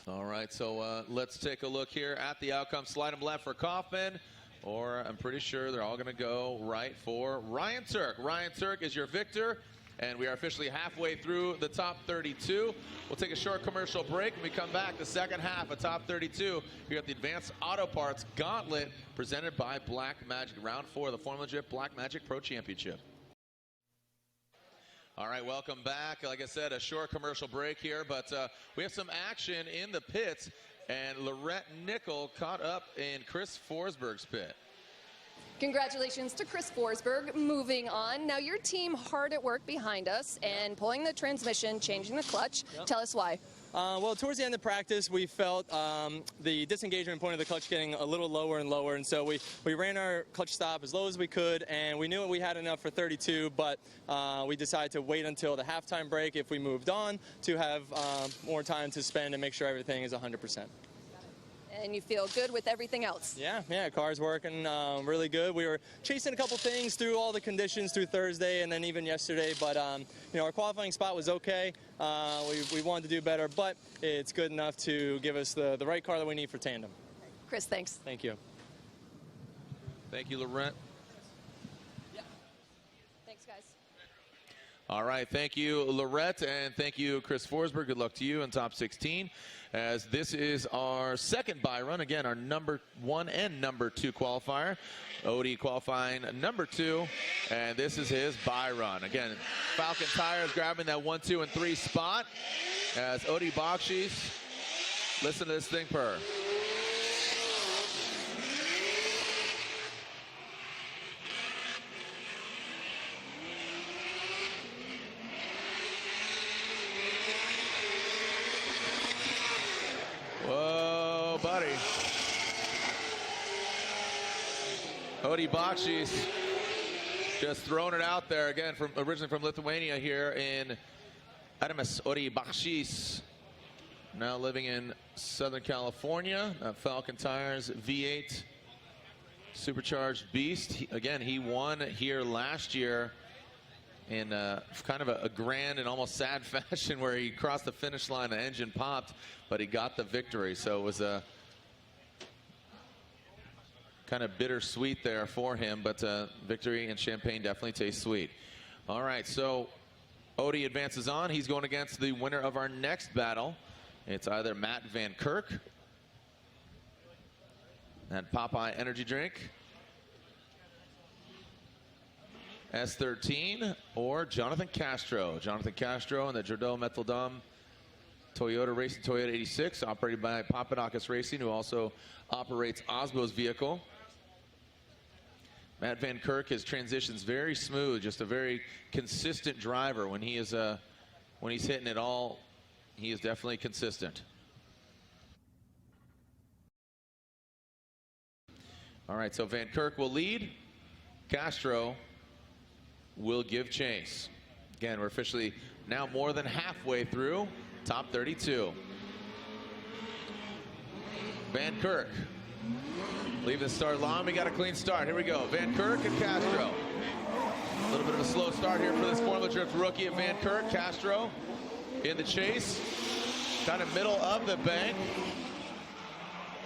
All right, so let's take a look here at the outcome. Slide him left for Kaufman, or I'm pretty sure they're all going to go right for Ryan Tuerck. Ryan Tuerck is your victor, and we are officially halfway through the top 32. We'll take a short commercial break. When we come back, the second half of top 32 here at the Advanced Auto Parts Gauntlet presented by Black Magic. Round 4 of the Formula J Black Magic Pro Championship. All right, welcome back. Like I said, a short commercial break here, but we have some action in the pits, and Lorette Nickel caught up in Chris Forsberg's pit. Congratulations to Chris Forsberg. Moving on. Now, your team hard at work behind us and pulling the transmission, changing the clutch. Yep. Tell us why. Well, towards the end of practice, we felt the disengagement point of the clutch getting a little lower and lower, and so we ran our clutch stop as low as we could, and we knew we had enough for 32, but we decided to wait until the halftime break if we moved on to have more time to spend and make sure everything is 100%. And you feel good with everything else? Yeah, car's working really good. We were chasing a couple things through all the conditions through Thursday and then even yesterday, but you know, our qualifying spot was okay. We wanted to do better, but it's good enough to give us the right car that we need for tandem. Chris, thanks. Thank you. Thank you, Lorette. Yeah. Thanks, guys. All right, thank you, Lorette, and thank you, Chris Forsberg. Good luck to you in top 16, as this is our second bye run. Again, our number 1 and number 2 qualifier. Odie qualifying number 2, and this is his bye run. Again, Falcon Tires grabbing that 1, 2, and 3 spot as Odie Blušs. Listen to this thing purr. Whoa, buddy. Odie Blušs just throwing it out there again, originally from Lithuania here in Adamas. Odie Blušs, now living in Southern California. Falcon Tires V8 supercharged beast. Again, he won here last year in kind of a grand and almost sad fashion, where he crossed the finish line, the engine popped, but he got the victory. So it was a kind of bittersweet there for him, but victory in Champagne definitely tastes sweet. All right, so Odie advances on. He's going against the winner of our next battle. It's either Matt Van Kirk, that Popeye energy drink, S13, or Jonathan Castro. Jonathan Castro in the Jordo Metal Toyota Racing Toyota 86, operated by Papadakis Racing, who also operates Aasbo's vehicle. Matt Van Kirk, his transitions very smooth, just a very consistent driver. When he is when he's hitting it all, he is definitely consistent. All right, so Van Kirk will lead. Castro will give chase. Again, we're officially now more than halfway through top 32. Van Kirk, leave the start long. We got a clean start. Here we go. Van Kirk and Castro. A little bit of a slow start here for this Formula Drift rookie of Van Kirk. Castro in the chase, kind of middle of the bank.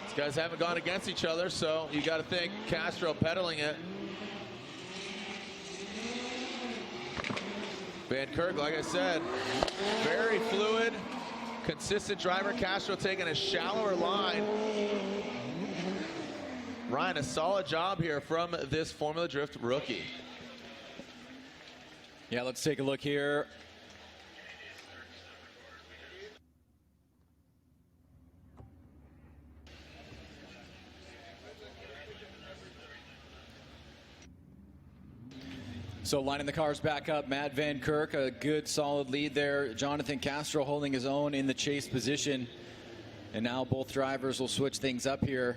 These guys haven't gone against each other, so you got to think Castro pedaling it. Van Kirk, like I said, very fluid, consistent driver. Castro taking a shallower line. Ryan, a solid job here from this Formula Drift rookie. Yeah, let's take a look here. So lining the cars back up, Matt Van Kirk, a good solid lead there. Jonathan Castro holding his own in the chase position. And now both drivers will switch things up here.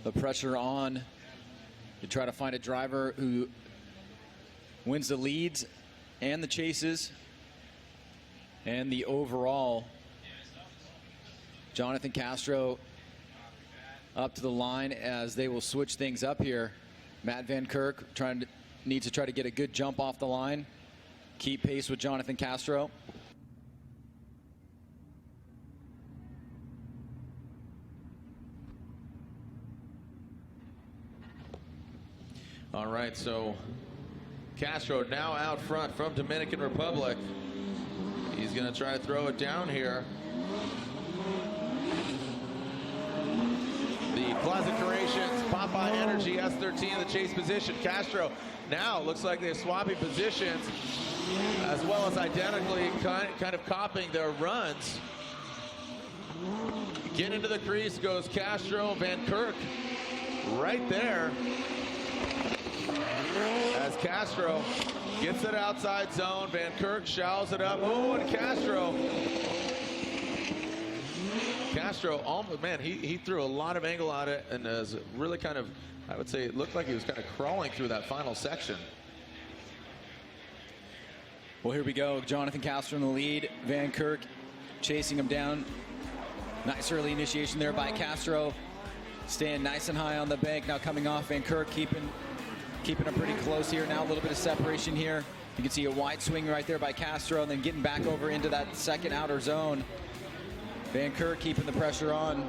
The pressure on to try to find a driver who wins the leads and the chases and the overall. Jonathan Castro up to the line as they will switch things up here. Matt Van Kirk needs to try to get a good jump off the line, keep pace with Jonathan Castro. All right, so Castro now out front from Dominican Republic. He's going to try to throw it down here. The Plaza Creations Popeye Energy S13 in the chase position. Castro now looks like they're swapping positions as well as identically kind of copying their runs. Get into the crease goes Castro. Van Kirk right there as Castro gets it outside zone. Van Kirk shallows it up. Oh, and Castro, man, he threw a lot of angle at it and is really kind of, I would say, it looked like he was kind of crawling through that final section. Well, here we go. Jonathan Castro in the lead. Van Kirk chasing him down. Nice early initiation there by Castro. Staying nice and high on the bank. Now coming off, Van Kirk keeping him pretty close here. Now a little bit of separation here. You can see a wide swing right there by Castro and then getting back over into that second outer zone. Van Kirk keeping the pressure on.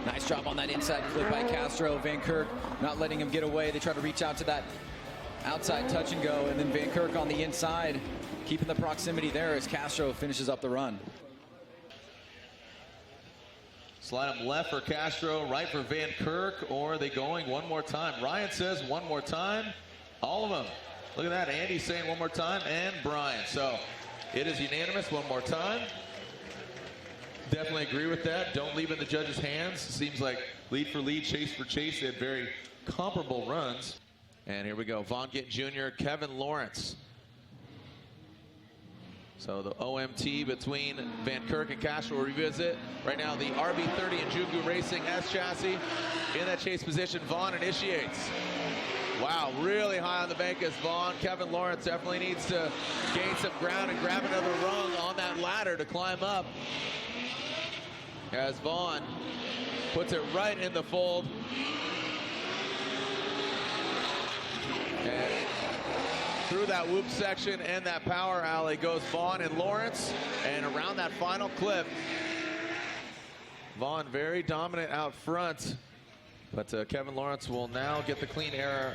Nice job on that inside flip by Castro. Van Kirk not letting him get away. They try to reach out to that outside touch and go, and then Van Kirk on the inside, keeping the proximity there as Castro finishes up the run. Slide him left for Castro, right for Van Kirk, or are they going one more time? Ryan says one more time. All of them. Look at that. Andy saying one more time, and Brian. So it is unanimous. One more time. Definitely agree with that. Don't leave it in the judges' hands. Seems like lead for lead, chase for chase. They had very comparable runs. And here we go. Gittin Jr., Kevin Lawrence. So the OMT between Van Kirk and Castro will revisit. Right now, the RB30 and Jugu Racing S chassis in that chase position. Vaughn initiates. Wow, really high on the bank is Vaughn. Kevin Lawrence definitely needs to gain some ground and grab another rung on that ladder to climb up. As Vaughn puts it right in the fold. And through that whoop section and that power alley goes Vaughn and Lawrence. And around that final clip, Vaughn very dominant out front. But Kevin Lawrence will now get the clean air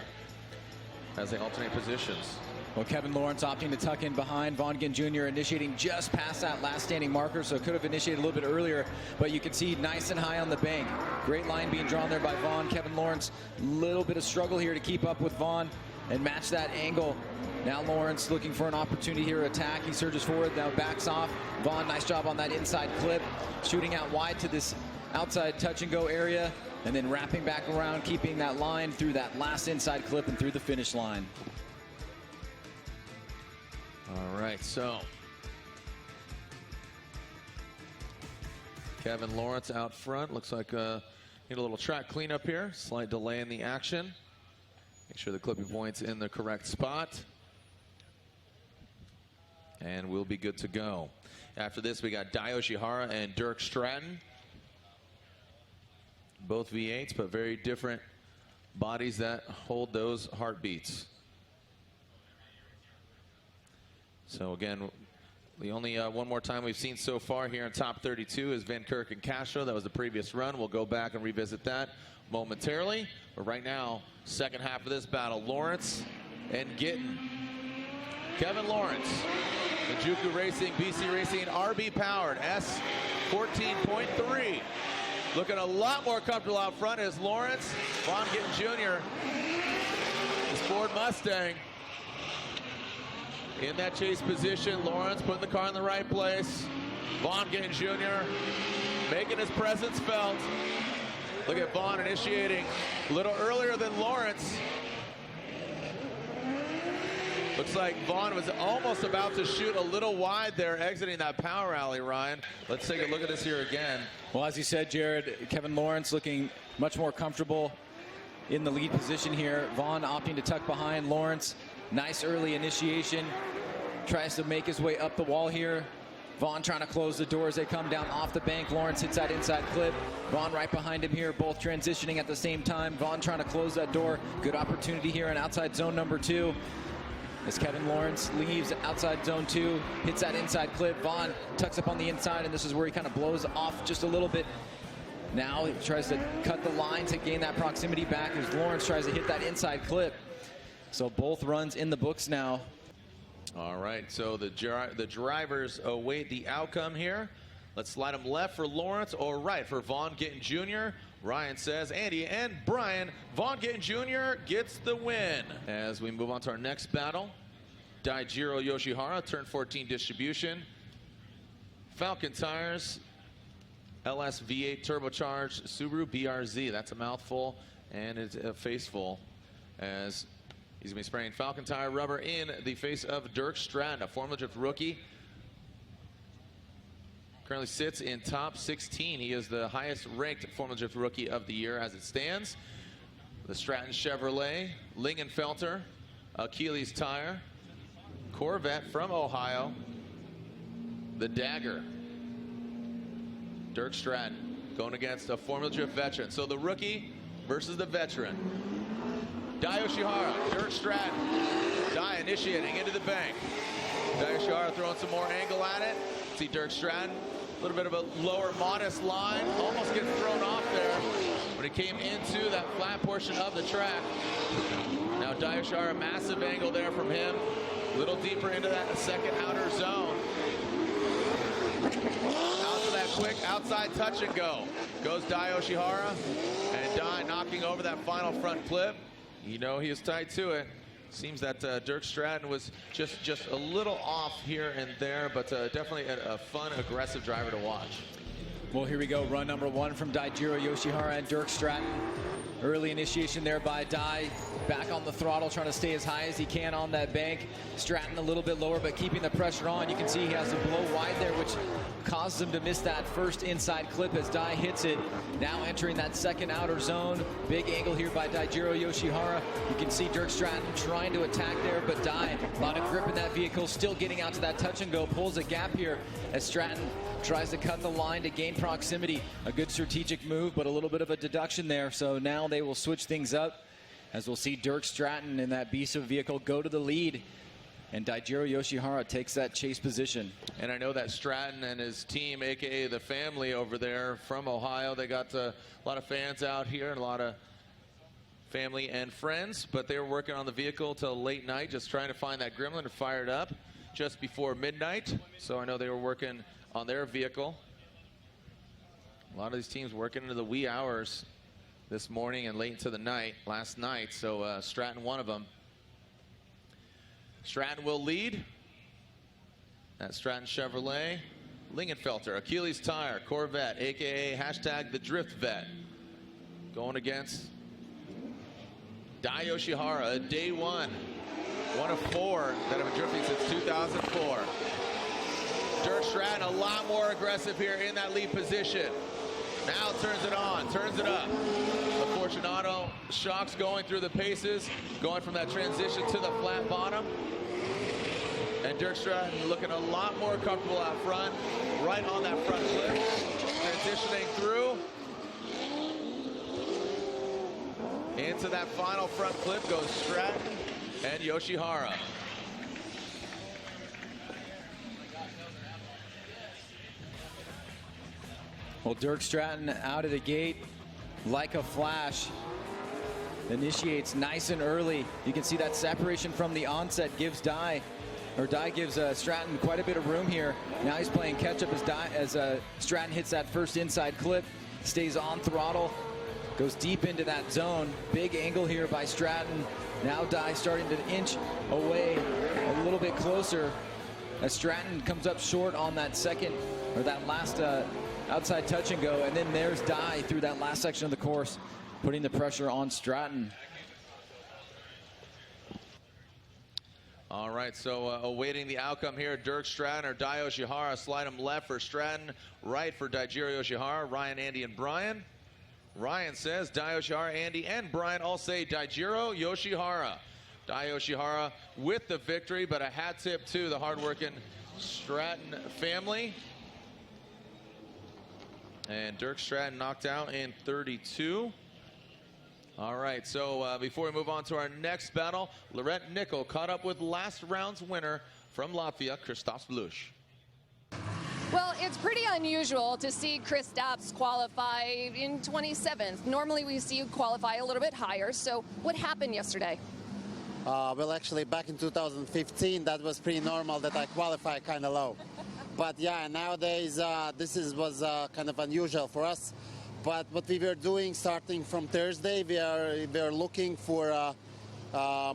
as they alternate positions. Well, Kevin Lawrence opting to tuck in behind. Gittin Jr. initiating just past that last standing marker, so could have initiated a little bit earlier, but you can see nice and high on the bank. Great line being drawn there by Vaughn. Kevin Lawrence, a little bit of struggle here to keep up with Vaughn and match that angle. Now Lawrence looking for an opportunity here to attack. He surges forward, now backs off. Vaughn, nice job on that inside clip, shooting out wide to this outside touch and go area, and then wrapping back around, keeping that line through that last inside clip and through the finish line. All right, so Kevin Lawrence out front. Looks like need a little track cleanup here. Slight delay in the action. Make sure the clipping point's in the correct spot. And we'll be good to go. After this, we got Yoshihara and Stratton. Both V8s, but very different bodies that hold those heartbeats. So again, the only one more time we've seen so far here in top 32 is Van Kirk and Castro. That was the previous run. We'll go back and revisit that momentarily. But right now, second half of this battle, Lawrence and Gittin. Kevin Lawrence Juku Racing, BC Racing, RB powered, S 14.3. Looking a lot more comfortable out front is Lawrence Von Gittin Jr. His Ford Mustang. In that chase position, Lawrence putting the car in the right place. Von Gittin Jr. making his presence felt. Look at Vaughn initiating a little earlier than Lawrence. Looks like Vaughn was almost about to shoot a little wide there, exiting that power alley, Ryan. Let's take a look at this here again. Well, as you said, Jared, Kevin Lawrence looking much more comfortable in the lead position here. Vaughn opting to tuck behind Lawrence. Nice early initiation. Tries to make his way up the wall here. Vaughn trying to close the door as they come down off the bank. Lawrence hits that inside clip. Vaughn right behind him here, both transitioning at the same time. Vaughn trying to close that door. Good opportunity here in outside zone number 2. As Kevin Lawrence leaves outside zone 2, hits that inside clip. Vaughn tucks up on the inside, and this is where he kind of blows off just a little bit. Now he tries to cut the line to gain that proximity back as Lawrence tries to hit that inside clip. So both runs in the books now. All right, so the drivers await the outcome here. Let's slide them left for Lawrence or right for Von Gittin Jr. Ryan says, Andy and Brian, Von Gittin Jr. gets the win. As we move on to our next battle, Daijiro Yoshihara, turn 14 distribution. Falcon Tires, LS V8 turbocharged Subaru BRZ. That's a mouthful and it's a face full, as he's going to be spraying Falcon Tire rubber in the face of Dirk Stratton, a Formula Drift rookie. Currently sits in top 16. He is the highest ranked Formula Drift rookie of the year as it stands. The Stratton Chevrolet, Lingenfelter, Achilles Tire, Corvette from Ohio, the Dagger. Dirk Stratton going against a Formula Drift veteran. So the rookie versus the veteran. Dai Yoshihara, Dirk Stratton. Dai initiating into the bank. Dai Yoshihara throwing some more angle at it. See Dirk Stratton. A little bit of a lower, modest line. Almost gets thrown off there when he came into that flat portion of the track. Now Dai Yoshihara, massive angle there from him. A little deeper into that second outer zone. Out to that quick outside touch and go. Goes Dai Yoshihara. And Dai knocking over that final front clip. You know he is tied to it. Seems that Dirk Stratton was just a little off here and there, but definitely a fun, aggressive driver to watch. Well, here we go. Run number 1 from Daijiro Yoshihara and Dirk Stratton. Early initiation there by Dai. Back on the throttle, trying to stay as high as he can on that bank. Stratton a little bit lower, but keeping the pressure on. You can see he has to blow wide there, which causes him to miss that first inside clip as Dai hits it. Now entering that second outer zone. Big angle here by Daijiro Yoshihara. You can see Dirk Stratton trying to attack there, but Dai, a lot of grip in that vehicle, still getting out to that touch and go. Pulls a gap here as Stratton tries to cut the line to gain proximity. A good strategic move, but a little bit of a deduction there. So now they will switch things up, as we'll see Dirk Stratton in that beast of a vehicle go to the lead, and Daijiro Yoshihara takes that chase position. And I know that Stratton and his team, aka the family over there from Ohio, they got a lot of fans out here and a lot of family and friends, but they were working on the vehicle till late night, just trying to find that gremlin to fire it up just before midnight. So I know they were working on their vehicle. A lot of these teams working into the wee hours this morning and late into the night, last night. So Stratton, one of them. Stratton will lead. That's Stratton Chevrolet. Lingenfelter, Achilles Tire, Corvette, aka hashtag the Drift Vet. Going against Dai Yoshihara, a day one of 4 that have been drifting since 2004. Dirk Stratton a lot more aggressive here in that lead position. Now turns it on, turns it up. The Fortunato shocks going through the paces, going from that transition to the flat bottom. And Dirk Stratton looking a lot more comfortable out front, right on that front clip. Transitioning through. Into that final front clip goes Stratton and Yoshihara. Well, Dirk Stratton out of the gate like a flash. Initiates nice and early. You can see that separation from the onset gives Dai or Dye gives Stratton quite a bit of room here. Now he's playing catch up as Stratton hits that first inside clip, stays on throttle, goes deep into that zone. Big angle here by Stratton. Now Dye starting to inch away a little bit closer as Stratton comes up short on that second, or that last outside touch and go. And then there's Dye through that last section of the course, putting the pressure on Stratton. All right, so awaiting the outcome here, Dirk Stratton or Dai Yoshihara. Slide him left for Stratton, right for Daijiro Yoshihara. Ryan, Andy, and Brian. Ryan says Dai Yoshihara, Andy, and Brian all say Daijiro Yoshihara. Dai Yoshihara with the victory, but a hat tip to the hardworking Stratton family. And Dirk Stratton knocked out in 32. All right, so before we move on to our next battle, Lorette Nickel caught up with last round's winner from Latvia, Kristaps Blušs. Well, it's pretty unusual to see Kristaps qualify in 27th. Normally we see you qualify a little bit higher. So what happened yesterday? Well, actually, back in 2015, that was pretty normal that I qualified kind of low. But yeah, nowadays was kind of unusual for us. But what we were doing starting from Thursday, we are looking for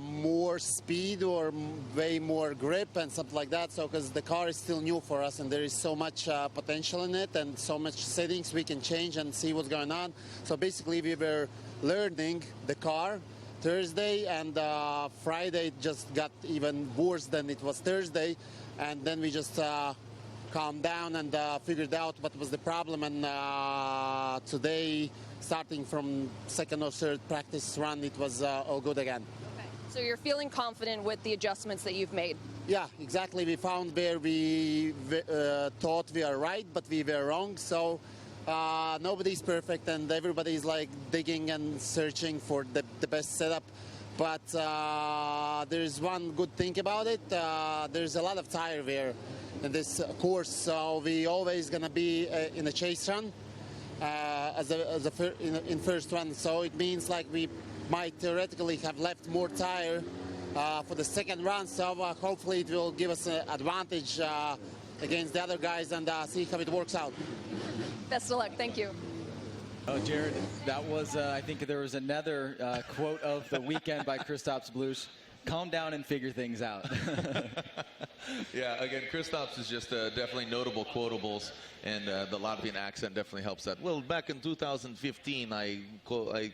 more speed or way more grip and something like that. So because the car is still new for us and there is so much potential in it and so much settings we can change and see what's going on. So basically we were learning the car Thursday, and Friday it just got even worse than it was Thursday. And then we just calmed down and figured out what was the problem, and today, starting from second or third practice run, it was all good again. Okay. So you're feeling confident with the adjustments that you've made? Yeah, exactly. We found where we thought we are right, but we were wrong. So nobody's perfect, and everybody's like digging and searching for the best setup. But there's one good thing about it. There's a lot of tire wear in this course, so we always gonna be in a chase run in first run. So it means like we might theoretically have left more tire for the second run. So hopefully it will give us an advantage against the other guys, and see how it works out. Best of luck. Thank you. Oh, Jared, that was, I think there was another quote of the weekend by Kristaps Blušs. Calm down and figure things out. Yeah, again, Kristaps is just definitely notable quotables, and the Latvian accent definitely helps that. Well, back in 2015, I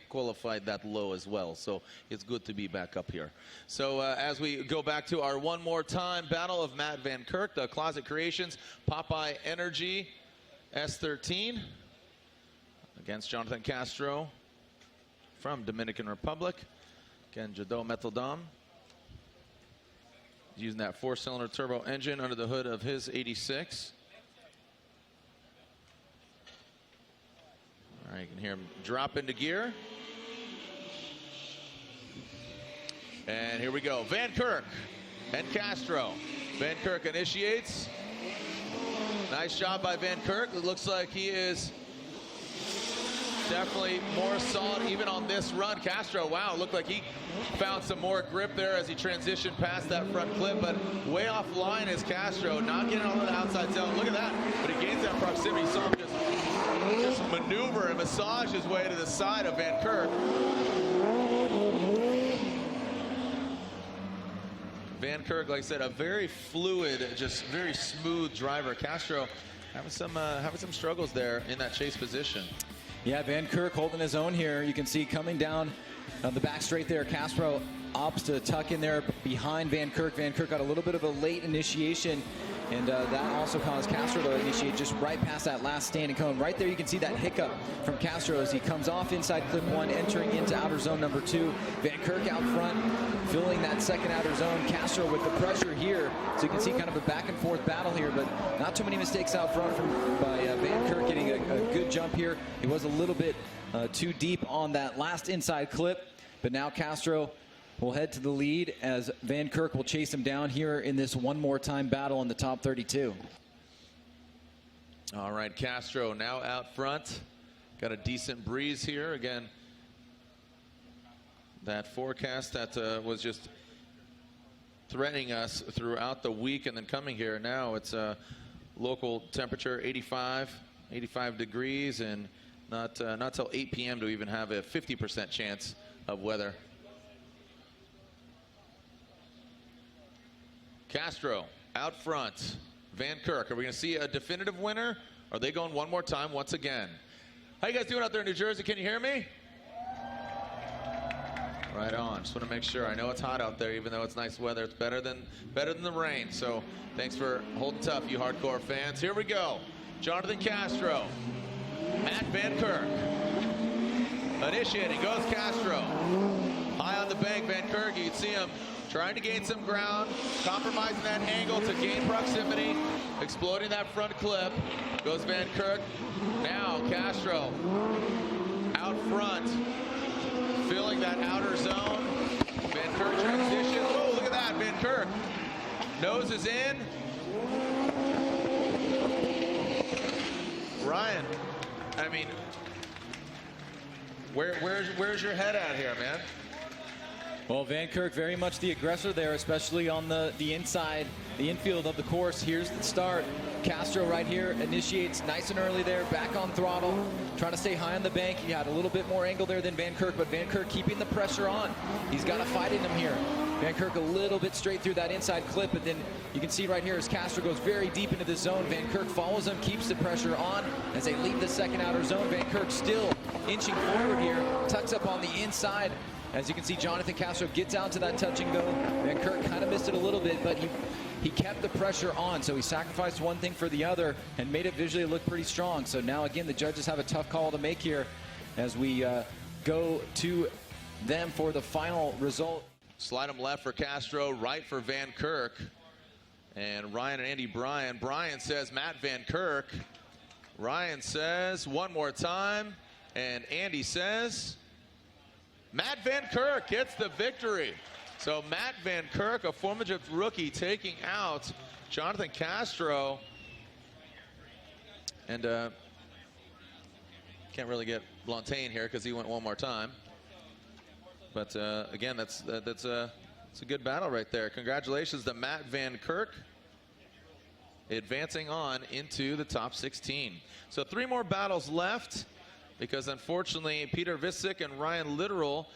qualified that low as well, so it's good to be back up here. So as we go back to our one more time battle of Matt Van Kirk, the Closet Creations, Popeye Energy S13 against Jonathan Castro from Dominican Republic. Again, Jado Metaldam, using that 4-cylinder turbo engine under the hood of his 86. All right, you can hear him drop into gear. And here we go. Van Kirk and Castro. Van Kirk initiates. Nice job by Van Kirk. It looks like he is definitely more solid even on this run. Castro, wow, looked like he found some more grip there as he transitioned past that front clip, but way off line is Castro, not getting on the outside zone. Look at that, but he gains that proximity. You saw him just maneuver and massage his way to the side of Van Kirk. Van Kirk, like I said, a very fluid, just very smooth driver. Castro having some struggles there in that chase position. Yeah, Van Kirk holding his own here. You can see coming down the back straight there, Castro opts to tuck in there behind Van Kirk. Van Kirk got a little bit of a late initiation, and that also caused Castro to initiate just right past that last standing cone. Right there you can see that hiccup from Castro as he comes off inside clip 1, entering into outer zone number 2. Van Kirk out front, filling that second outer zone. Castro with the pressure here, so you can see kind of a back and forth battle here, but not too many mistakes out front by Van Kirk, getting a good jump here. He was a little bit too deep on that last inside clip, but now Castro will head to the lead as Van Kirk will chase him down here in this one more time battle in the top 32. All right, Castro now out front. Got a decent breeze here. Again, that forecast that was just threatening us throughout the week, and then coming here now it's a local temperature 85 degrees, and not till 8 p.m. to even have a 50% chance of weather. Castro out front. Van Kirk, are we going to see a definitive winner? Are they going one more time once again? How you guys doing out there in New Jersey? Can you hear me? Right on. Just want to make sure. I know it's hot out there, even though it's nice weather. It's better than the rain. So thanks for holding tough, you hardcore fans. Here we go. Jonathan Castro, Matt Van Kirk. Initiating goes Castro. High on the bank, Van Kirk. You can see him trying to gain some ground, compromising that angle to gain proximity, exploding that front clip. Goes Van Kirk. Now Castro out front, filling that outer zone. Van Kirk transition. Oh, look at that. Van Kirk. Nose is in. Ryan, I mean, where's your head at here, man? Well, Van Kirk very much the aggressor there, especially on the inside, the infield of the course. Here's the start. Castro right here initiates nice and early there, back on throttle, trying to stay high on the bank. He had a little bit more angle there than Van Kirk, but Van Kirk keeping the pressure on. He's got a fight in him here. Van Kirk a little bit straight through that inside clip, but then you can see right here as Castro goes very deep into the zone. Van Kirk follows him, keeps the pressure on as they leave the second outer zone. Van Kirk still inching forward here, tucks up on the inside. As you can see, Jonathan Castro gets out to that touch and go. Van Kirk kind of missed it a little bit, but he kept the pressure on, so he sacrificed one thing for the other and made it visually look pretty strong. So now again, the judges have a tough call to make here as we go to them for the final result. Slide him left for Castro, right for Van Kirk. And Ryan and Andy Bryan. Bryan says Matt Van Kirk. Ryan says one more time. And Andy says Matt Van Kirk gets the victory. So Matt Van Kirk, a formative rookie, taking out Jonathan Castro. And can't really get Blantain here because he went one more time. But again, that's a good battle right there. Congratulations to Matt Van Kirk, advancing on into the top 16. So 3 more battles left, because unfortunately Peter Visick and Ryan Littoral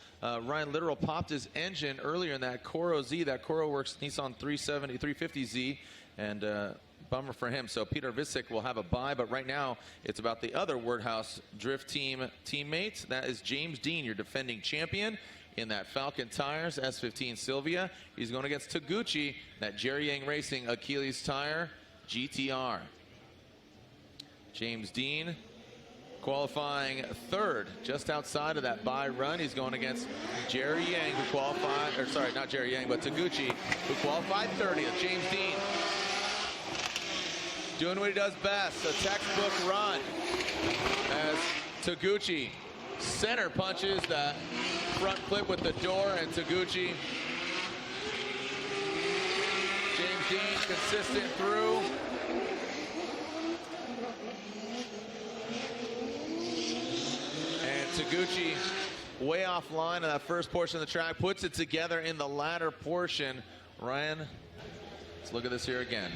popped his engine earlier in that Coro Z, that Coro Works Nissan 350Z, and bummer for him. So Peter Visick will have a bye, but right now it's about the other Wordhouse Drift Team teammate. That is James Dean, your defending champion in that Falcon Tires S15 Sylvia. He's going against Taguchi, that Jerry Yang Racing Achilles Tire GTR. James Dean qualifying 3rd, just outside of that bye run. He's going against Jerry Yang, who qualified, or sorry, not Jerry Yang, but Taguchi, who qualified 30th. James Dean doing what he does best, a textbook run, as Taguchi center punches that front clip with the door, and Taguchi, James Dean consistent through. And Taguchi way offline on that first portion of the track, puts it together in the latter portion. Ryan, let's look at this here again.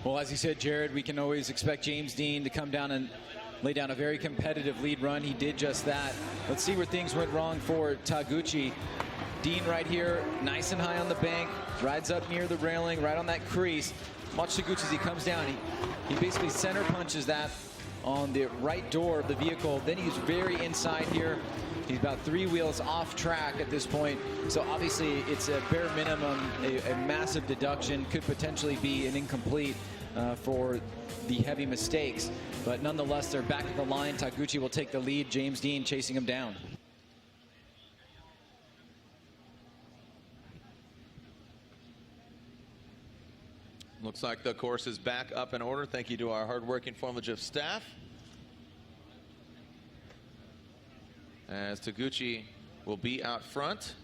Well, as you said, Jared, we can always expect James Dean to come down and lay down a very competitive lead run. He did just that. Let's see where things went wrong for Taguchi. Dean right here, nice and high on the bank, rides up near the railing, right on that crease. Watch Taguchi as he comes down. He basically center punches that on the right door of the vehicle. Then he's very inside here. He's about 3 wheels off track at this point. So obviously it's a bare minimum, a massive deduction, could potentially be an incomplete for the heavy mistakes. But nonetheless, they're back at the line. Taguchi will take the lead. James Dean chasing him down. Looks like the course is back up in order. Thank you to our hardworking Formula Drift staff. As Taguchi will be out front.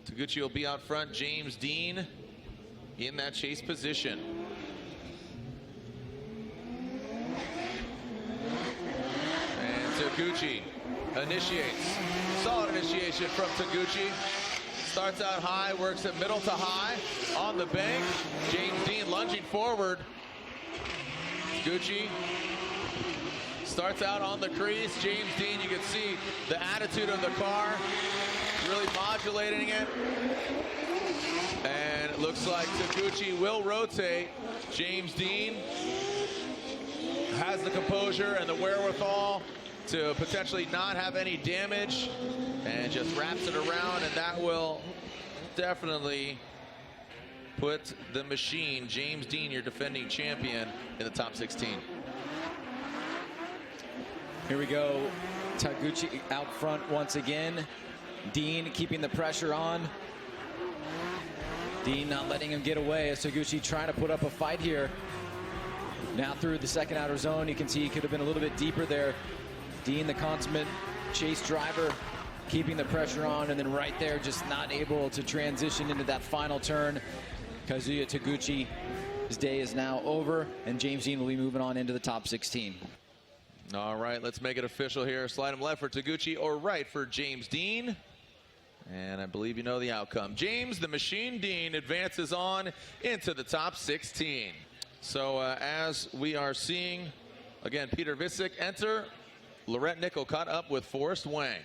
Taguchi will be out front. James Dean in that chase position. And Taguchi initiates. Solid initiation from Taguchi. Starts out high, works it middle to high. On the bank, James Dean lunging forward. Taguchi starts out on the crease. James Dean, you can see the attitude of the car, really modulating it. And it looks like Taguchi will rotate. James Dean has the composure and the wherewithal to potentially not have any damage, and just wraps it around, and that will definitely put the machine, James Dean, your defending champion, in the top 16. Here we go. Taguchi out front once again. Dean keeping the pressure on. Dean not letting him get away as Taguchi trying to put up a fight here. Now through the second outer zone, you can see he could have been a little bit deeper there. Dean, the consummate chase driver, keeping the pressure on, and then right there just not able to transition into that final turn. Kazuya Taguchi, his day is now over, and James Dean will be moving on into the top 16. All right, let's make it official here. Slide him left for Taguchi or right for James Dean. And I believe you know the outcome. James the Machine Dean advances on into the top 16. So as we are seeing, again, Peter Visick enter. Lorette Nickel caught up with Forrest Wang.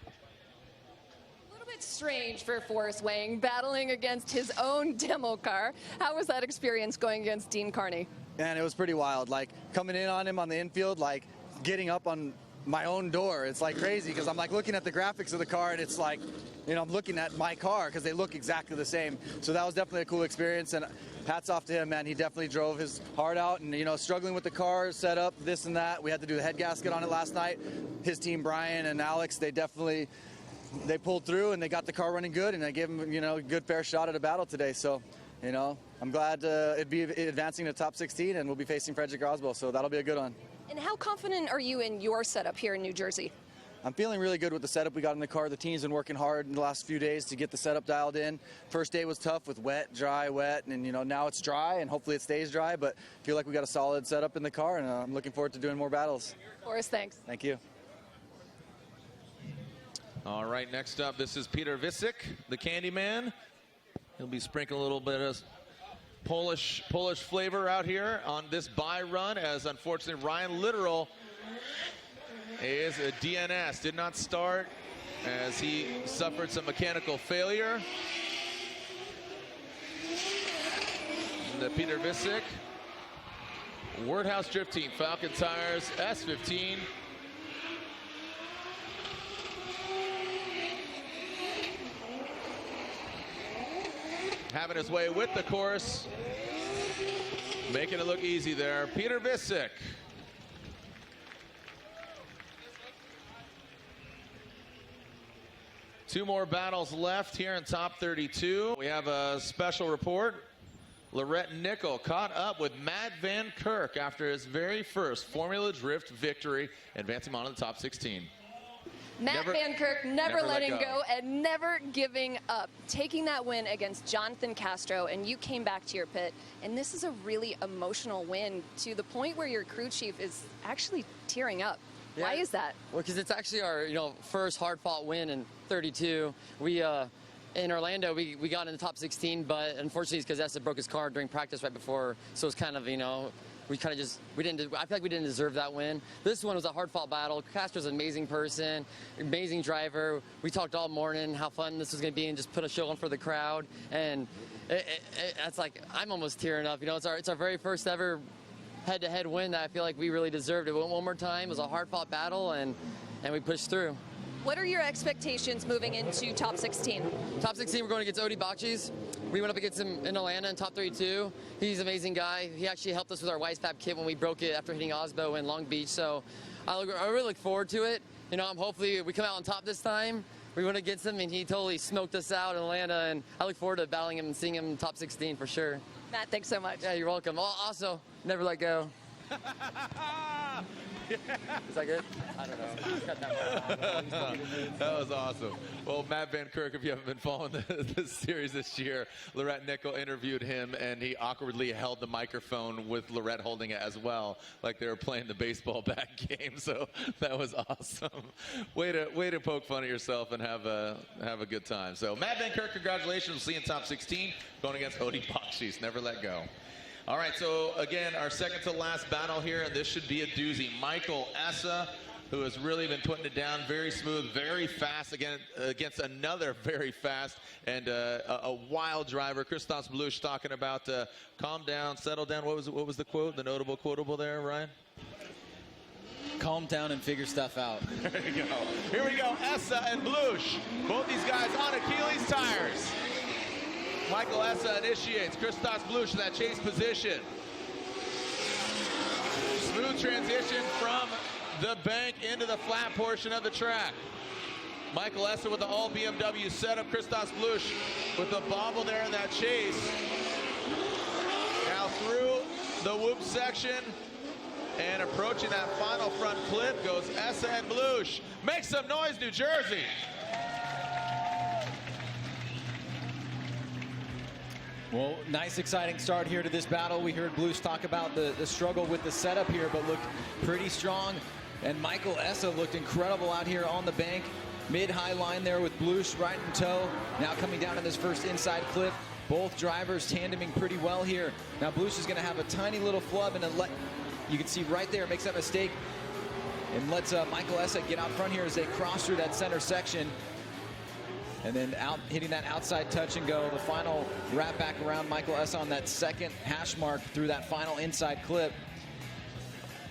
A little bit strange for Forrest Wang battling against his own demo car. How was that experience going against Dean Kearney? And it was pretty wild. Like coming in on him on the infield, like getting up on my own door. It's like crazy because I'm like looking at the graphics of the car, and it's like, you know, I'm looking at my car because they look exactly the same. So that was definitely a cool experience, and hats off to him, man. He definitely drove his heart out, and, you know, struggling with the car setup, this and that. We had to do the head gasket on it last night. His team, Brian and Alex, they pulled through, and they got the car running good, and they gave him, you know, a good fair shot at a battle today. So, you know, I'm glad it'd be advancing to top 16, and we'll be facing Frederick Aasbo, so that'll be a good one. And how confident are you in your setup here in New Jersey? I'm feeling really good with the setup we got in the car. The team's been working hard in the last few days to get the setup dialed in. First day was tough with wet, dry, wet, and, you know, now it's dry, and hopefully it stays dry, but I feel like we got a solid setup in the car, and I'm looking forward to doing more battles. Forrest, thanks. Thank you. All right, next up, this is Peter Visick, the Candyman. He'll be sprinkling a little bit of Polish flavor out here on this bye run, as unfortunately Ryan Littoral is a DNS. Did not start as he suffered some mechanical failure. The Peter Visick Wordhouse Drift Team Falcon Tires S15. Having his way with the course, making it look easy there. Peter Visick. Two more battles left here in top 32. We have a special report. Lorette Nickel caught up with Matt Van Kirk after his very first Formula Drift victory, advancing on to the top 16. Matt Van Kirk never letting go and never giving up. Taking that win against Jonathan Castro, and you came back to your pit, and this is a really emotional win to the point where your crew chief is actually tearing up. Yeah. Why is that? Well, because it's actually our first hard-fought win in 32. We in Orlando we got in the top 16, but unfortunately it's because Essa broke his car during practice right before, so it's kind of I feel like we didn't deserve that win. This one was a hard-fought battle. Castro's an amazing person, amazing driver. We talked all morning how fun this was going to be and just put a show on for the crowd. And it's like I'm almost tearing up. It's our very first ever head-to-head win that I feel like we really deserved. It went one more time. It was a hard-fought battle, and we pushed through. What are your expectations moving into top 16? Top 16, we're going against Odie Bacchis. We went up against him in Atlanta in top 32. He's an amazing guy. He actually helped us with our Weisfab kit when we broke it after hitting Aasbo in Long Beach. So I really look forward to it. Hopefully we come out on top this time. We went against him, and he totally smoked us out in Atlanta, and I look forward to battling him and seeing him in top 16 for sure. Matt, thanks so much. Yeah, you're welcome. Also, never let go. Is that good? I don't know. Cut that one. That was awesome. Well, Matt Van Kirk, if you haven't been following the series this year, Lorette Nickel interviewed him, and he awkwardly held the microphone with Lorette holding it as well, like they were playing the baseball bat game. So that was awesome. Way to poke fun at yourself and have a good time. So Matt Van Kirk, congratulations. We'll see you in top 16 going against Odi Bakshis. Never let go. All right, so again, our second to last battle here, and this should be a doozy. Michael Essa, who has really been putting it down, very smooth, very fast again against another very fast and a wild driver. Christoph Blušs talking about calm down, settle down. What was the quote, the notable quotable there, Ryan? Calm down and figure stuff out. There you go. Here we go, Essa and Blušs. Both these guys on Achilles tires. Michael Essa initiates. Christoph Blušs in that chase position. Smooth transition from the bank into the flat portion of the track. Michael Essa with the all BMW setup. Christoph Blušs with the bobble there in that chase. Now through the whoop section and approaching that final front flip goes Essa and Blušs. Make some noise, New Jersey. Well, nice, exciting start here to this battle. We heard Blušs talk about the struggle with the setup here, but looked pretty strong. And Michael Essa looked incredible out here on the bank. Mid-high line there with Blušs right in tow. Now coming down in this first inside clip. Both drivers tandeming pretty well here. Now Blušs is going to have a tiny little flub, and you can see right there, makes that mistake. And lets Michael Essa get out front here as they cross through that center section. And then hitting that outside touch and go. The final wrap back around Michael Essa on that second hash mark through that final inside clip.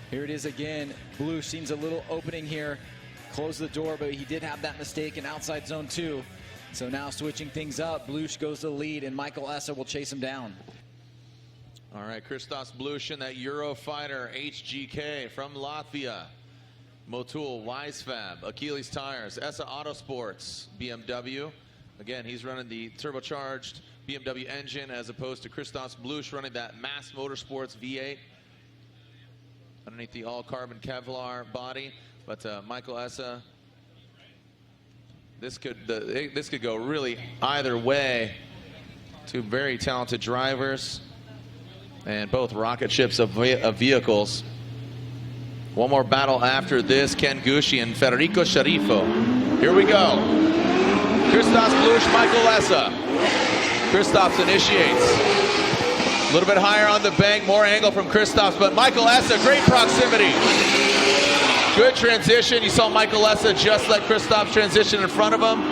Here it is again. Blušs seems a little opening here. Close the door, but he did have that mistake in outside zone 2. So now switching things up, Blušs goes to the lead, and Michael Essa will chase him down. All right, Christoph Blušs in that Eurofighter HGK from Latvia. Motul, Wisefab, Achilles Tires, Essa Autosports, BMW. Again, he's running the turbocharged BMW engine as opposed to Christoph Blušs running that Mass Motorsports V8 underneath the all-carbon Kevlar body. But Michael Essa, this could go really either way. Two very talented drivers and both rocket ships of vehicles. One more battle after this, Ken Gucci and Federico Sharifo. Here we go. Christoph Blušs, Michael Essa. Christoph initiates. A little bit higher on the bank, more angle from Christoph, but Michael Essa, great proximity. Good transition. You saw Michael Essa just let Christoph transition in front of him.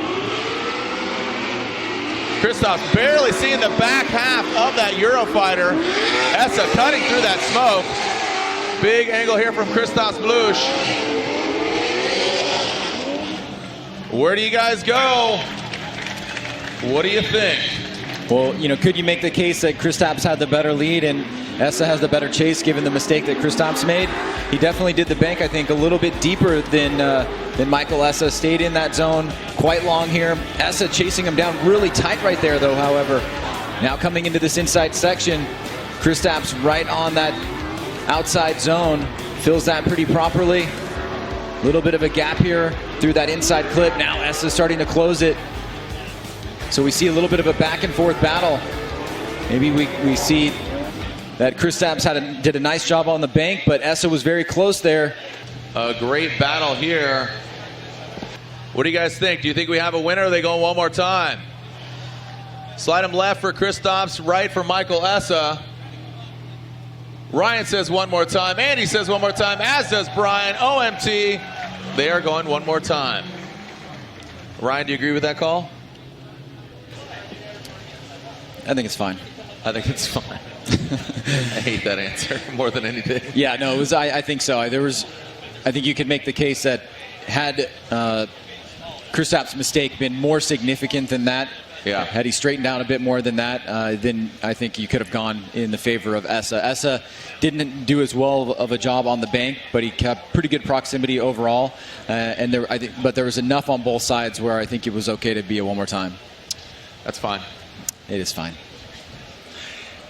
Christoph barely seeing the back half of that Eurofighter. Essa cutting through that smoke. Big angle here from Christoph Blušs. Where do you guys go? What do you think? Well, you know, could you make the case that Christoph's had the better lead and Essa has the better chase given the mistake that Christoph's made? He definitely did the bank, I think, a little bit deeper than Michael Essa. Stayed in that zone quite long here. Essa chasing him down really tight right there, though, however. Now coming into this inside section, Christoph's right on that outside zone, fills that pretty properly. A little bit of a gap here through that inside clip. Now Essa starting to close it. So we see a little bit of a back and forth battle. Maybe we see that Christoph's did a nice job on the bank, but Essa was very close there. A great battle here. What do you guys think? Do you think we have a winner, or are they going one more time? Slide him left for Christoph's, right for Michael Essa. Ryan says one more time. Andy says one more time, as does Brian. OMT, they are going one more time. Ryan, do you agree with that call? I think it's fine. I think it's fine. I hate that answer more than anything. Yeah, no, it was. I think so. I think you could make the case that had Christoph's mistake been more significant than that, yeah, had he straightened out a bit more than that, then I think you could have gone in the favor of Essa. Essa didn't do as well of a job on the bank, but he kept pretty good proximity overall. But there was enough on both sides where I think it was okay to be a one more time. That's fine. It is fine.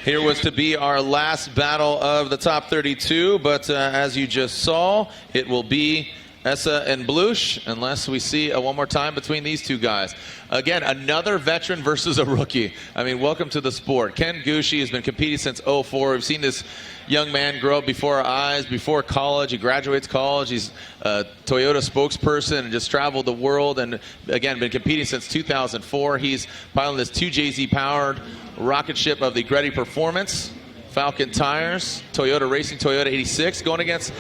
Here was to be our last battle of the top 32, but as you just saw, it will be Essa and Blušs, unless we see one more time between these two guys. Again, another veteran versus a rookie. I mean, welcome to the sport. Taguchi has been competing since '04. We've seen this young man grow up before our eyes, before college. He graduates college. He's a Toyota spokesperson and just traveled the world, and again, been competing since 2004. He's piloting this 2JZ-powered rocket ship of the Gittin Performance. Falcon tires, Toyota Racing Toyota 86, going against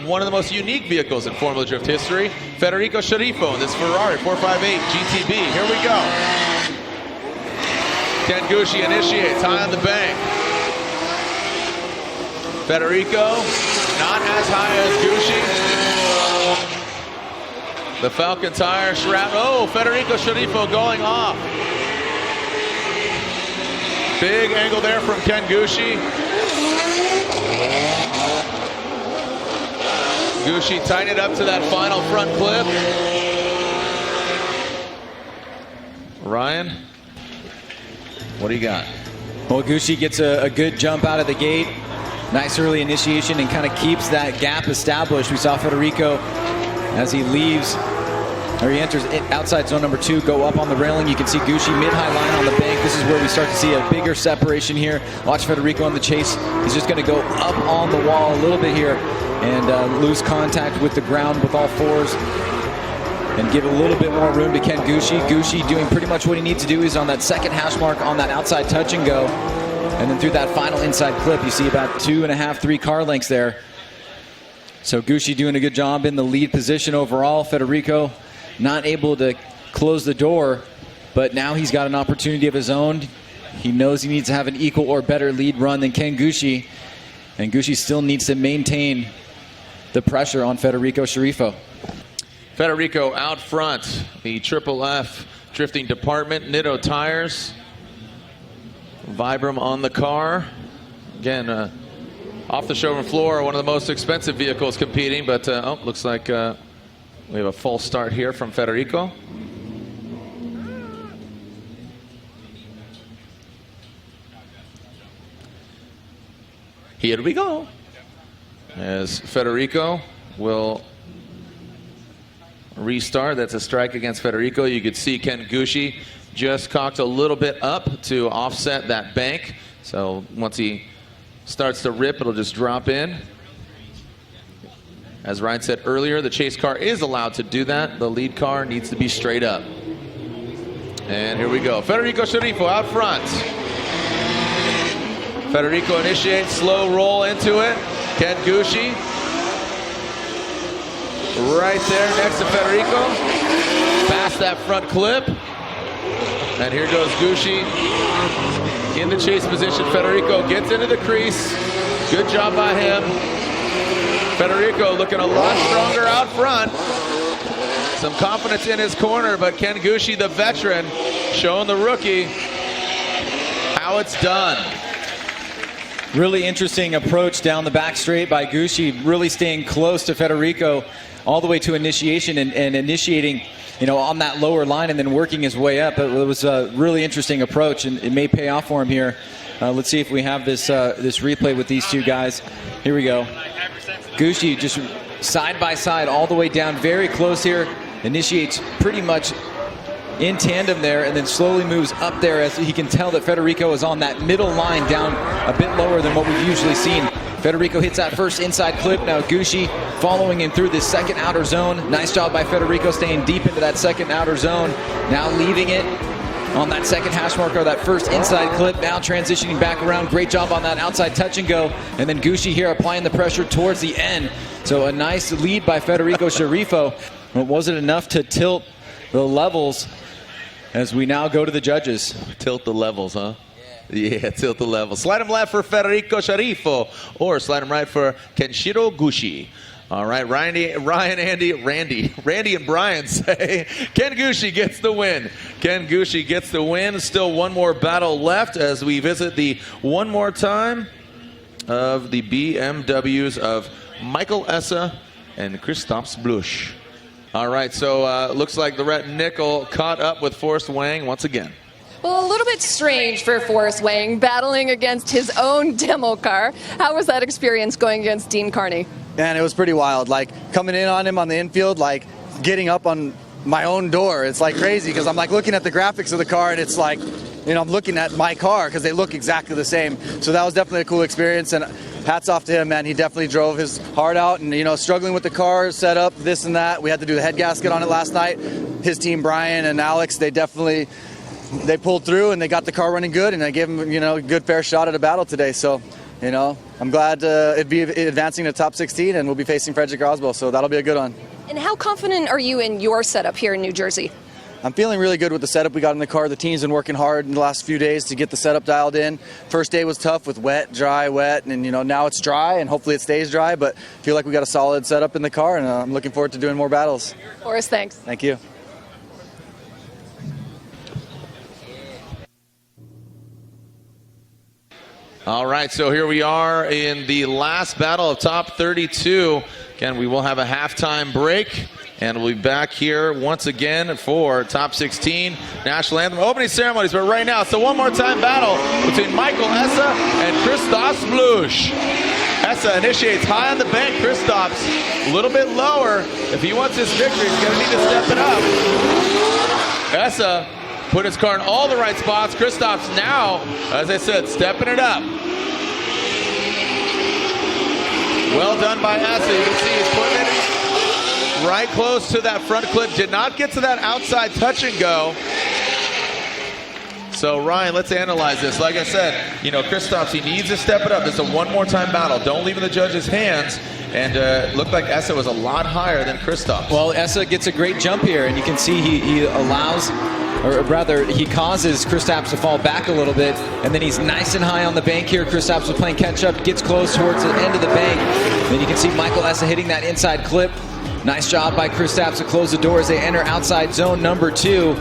one of the most unique vehicles in Formula Drift history, Federico Sciarrifo in this Ferrari 458 GTB. Here we go. Taguchi initiates high on the bank. Federico, not as high as Gucci. The Falcon tire strap. Oh, Federico Sciarrifo going off. Big angle there from Taguchi. Gucci tightened it up to that final front clip. Ryan, what do you got? Well, Gucci gets a good jump out of the gate. Nice early initiation and kind of keeps that gap established. We saw Federico as he leaves, or he enters outside zone number 2, go up on the railing. You can see Gucci mid-high line on the bank. This is where we start to see a bigger separation here. Watch Federico on the chase. He's just going to go up on the wall a little bit here and lose contact with the ground with all fours and give a little bit more room to Taguchi. Gucci doing pretty much what he needs to do. He's on that second hash mark on that outside touch and go. And then through that final inside clip, you see about 2.5, 3 car lengths there. So Gucci doing a good job in the lead position overall. Federico not able to close the door, but now he's got an opportunity of his own. He knows he needs to have an equal or better lead run than Taguchi, and Gucci still needs to maintain the pressure on Federico Sciarrifo. Federico out front, the Triple F drifting department, Nitto tires, Vibram on the car. Again, off the showroom floor, one of the most expensive vehicles competing, but oh, looks like we have a false start here from Federico. Here we go. As Federico will restart. That's a strike against Federico. You could see Taguchi just cocked a little bit up to offset that bank. So once he starts to rip, it'll just drop in. As Ryan said earlier, the chase car is allowed to do that. The lead car needs to be straight up. And here we go. Federico Sciarrifo out front. Federico initiates, slow roll into it. Taguchi right there next to Federico. Past that front clip. And here goes Gucci in the chase position. Federico gets into the crease. Good job by him. Federico looking a lot stronger out front. Some confidence in his corner, but Taguchi, the veteran, showing the rookie how it's done. Really interesting approach down the back straight by Gucci, really staying close to Federico all the way to initiation and initiating, you know, on that lower line and then working his way up. It was a really interesting approach, and it may pay off for him here. Let's see if we have this this replay with these two guys. Here we go. Gucci just side by side all the way down, very close here. Initiates pretty much in tandem there, and then slowly moves up there as he can tell that Federico is on that middle line down a bit lower than what we've usually seen. Federico hits that first inside clip. Now Gucci following him through this second outer zone. Nice job by Federico staying deep into that second outer zone. Now leaving it on that second hash marker, that first inside clip. Now transitioning back around. Great job on that outside touch and go. And then Gucci here applying the pressure towards the end. So a nice lead by Federico Sciarrifo. But was it enough to tilt the levels as we now go to the judges? Tilt the levels, huh? Yeah, tilt the levels. Slide him left for Federico Sciarrifo, or slide him right for Kenshiro Gucci. All right, Randy and Brian say Taguchi gets the win. Taguchi gets the win. Still one more battle left as we visit the one more time of the BMWs of Michael Essa and Christoph Blušs. All right, so looks like the red nickel caught up with Forrest Wang once again. Well, a little bit strange for Forrest Wang battling against his own demo car. How was that experience going against Dean Kearney? Man, it was pretty wild. Like coming in on him on the infield, like getting up on my own door. It's like crazy because I'm like looking at the graphics of the car and it's like, you know, I'm looking at my car because they look exactly the same. So that was definitely a cool experience, and hats off to him, man. He definitely drove his heart out, and, you know, struggling with the car, setup, this and that. We had to do the head gasket on it last night. His team, Brian and Alex, they pulled through and they got the car running good, and I gave him, you know, a good fair shot at a battle today. So, you know, I'm glad it'd be advancing to top 16, and we'll be facing Frederick Aasbo, so that'll be a good one. And how confident are you in your setup here in New Jersey? I'm feeling really good with the setup we got in the car. The team's been working hard in the last few days to get the setup dialed in. First day was tough with wet, dry, wet, and, you know, now it's dry, and hopefully it stays dry, but I feel like we got a solid setup in the car, and I'm looking forward to doing more battles. Forrest, thanks. Thank you. All right, so here we are in the last battle of top 32. Again, we will have a halftime break, and we'll be back here once again for top 16 national anthem opening ceremonies. But right now, it's a one more time battle between Michael Essa and Christoph Blušs. Essa initiates high on the bank. Christoph's a little bit lower. If he wants his victory, he's going to need to step it up. Essa put his car in all the right spots. Christoph's now, as I said, stepping it up. Well done by Essa. You can see he's putting it right close to that front clip. Did not get to that outside touch and go. So Ryan, let's analyze this. Like I said, you know, Christoph's, he needs to step it up. This is a one more time battle. Don't leave it in the judge's hands. And looked like Essa was a lot higher than Christoph. Well, Essa gets a great jump here, and you can see he allows, or rather, he causes Kristaps to fall back a little bit, and then he's nice and high on the bank here. Kristaps was playing catch-up, gets close towards the end of the bank. Then you can see Michael Essa hitting that inside clip. Nice job by Kristaps to close the door as they enter outside zone number 2.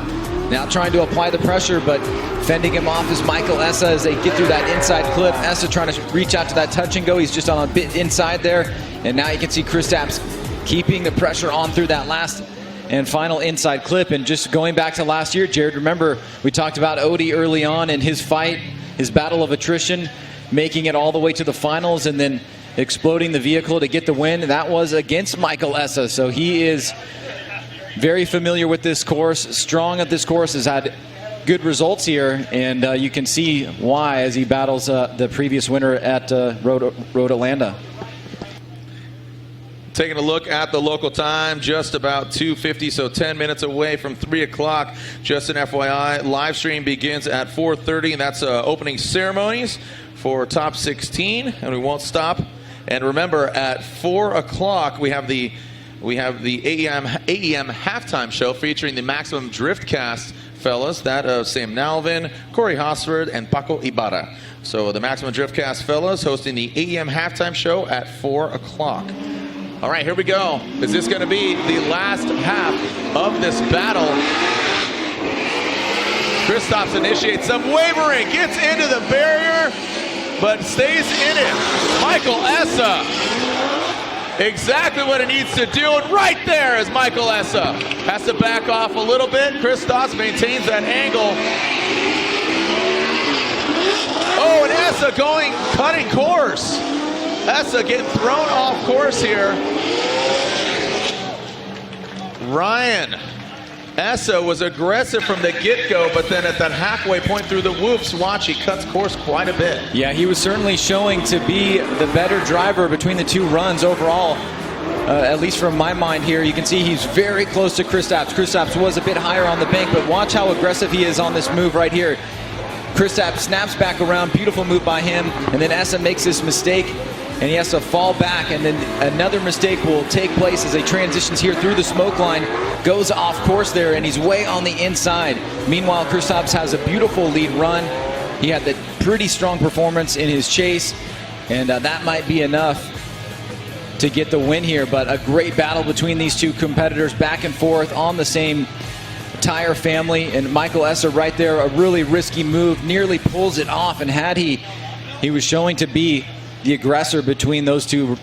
Now trying to apply the pressure, but fending him off is Michael Essa as they get through that inside clip. Essa trying to reach out to that touch and go. He's just on a bit inside there. And now you can see Kristaps keeping the pressure on through that last and final inside clip. And just going back to last year, Jared, remember we talked about Odie early on in his fight, his battle of attrition, making it all the way to the finals and then exploding the vehicle to get the win. That was against Michael Essa. So he is very familiar with this course, strong at this course, has had good results here, and you can see why as he battles the previous winner at Road Atlanta. Taking a look at the local time, just about 2:50, so 10 minutes away from 3 o'clock. Just an FYI, live stream begins at 4:30, and that's opening ceremonies for top 16, and we won't stop. And remember, at 4 o'clock, we have the AEM halftime show featuring the Maximum Drift cast fellas, that of Sam Nalvin, Corey Hosford, and Paco Ibarra. So the Maximum Drift cast fellas hosting the AEM halftime show at 4 o'clock. All right, here we go. Is this going to be the last half of this battle? Kristaps initiates some wavering, gets into the barrier, but stays in it. Michael Essa, exactly what he needs to do, and right there is Michael Essa. Has to back off a little bit. Kristaps maintains that angle. Oh, and Essa cutting course. Essa getting thrown off course here. Ryan, Essa was aggressive from the get-go, but then at that halfway point through the whoops, watch, he cuts course quite a bit. Yeah, he was certainly showing to be the better driver between the two runs overall. At least from my mind here, you can see he's very close to Kristaps. Kristaps was a bit higher on the bank, but watch how aggressive he is on this move right here. Kristaps snaps back around, beautiful move by him, and then Essa makes this mistake, and he has to fall back, and then another mistake will take place as he transitions here through the smoke line, goes off course there, and he's way on the inside. Meanwhile, Kristaps has a beautiful lead run. He had the pretty strong performance in his chase, and that might be enough to get the win here, but a great battle between these two competitors, back and forth on the same tire family, and Michael Essa right there, a really risky move, nearly pulls it off, and had he was showing to be the aggressor between those two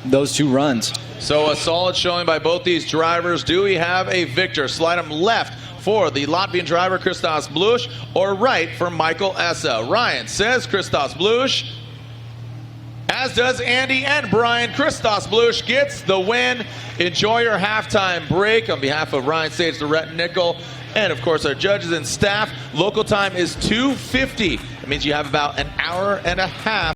runs. So a solid showing by both these drivers. Do we have a victor? Slide him left for the Latvian driver Christos Blušs or right for Michael Essa? Ryan says Christos Blušs, as does Andy and Brian. Christos Blušs gets the win. Enjoy your halftime break. On behalf of Ryan Sage, Lorette Nickel, and of course our judges and staff, local time is 2:50. It means you have about an hour and a half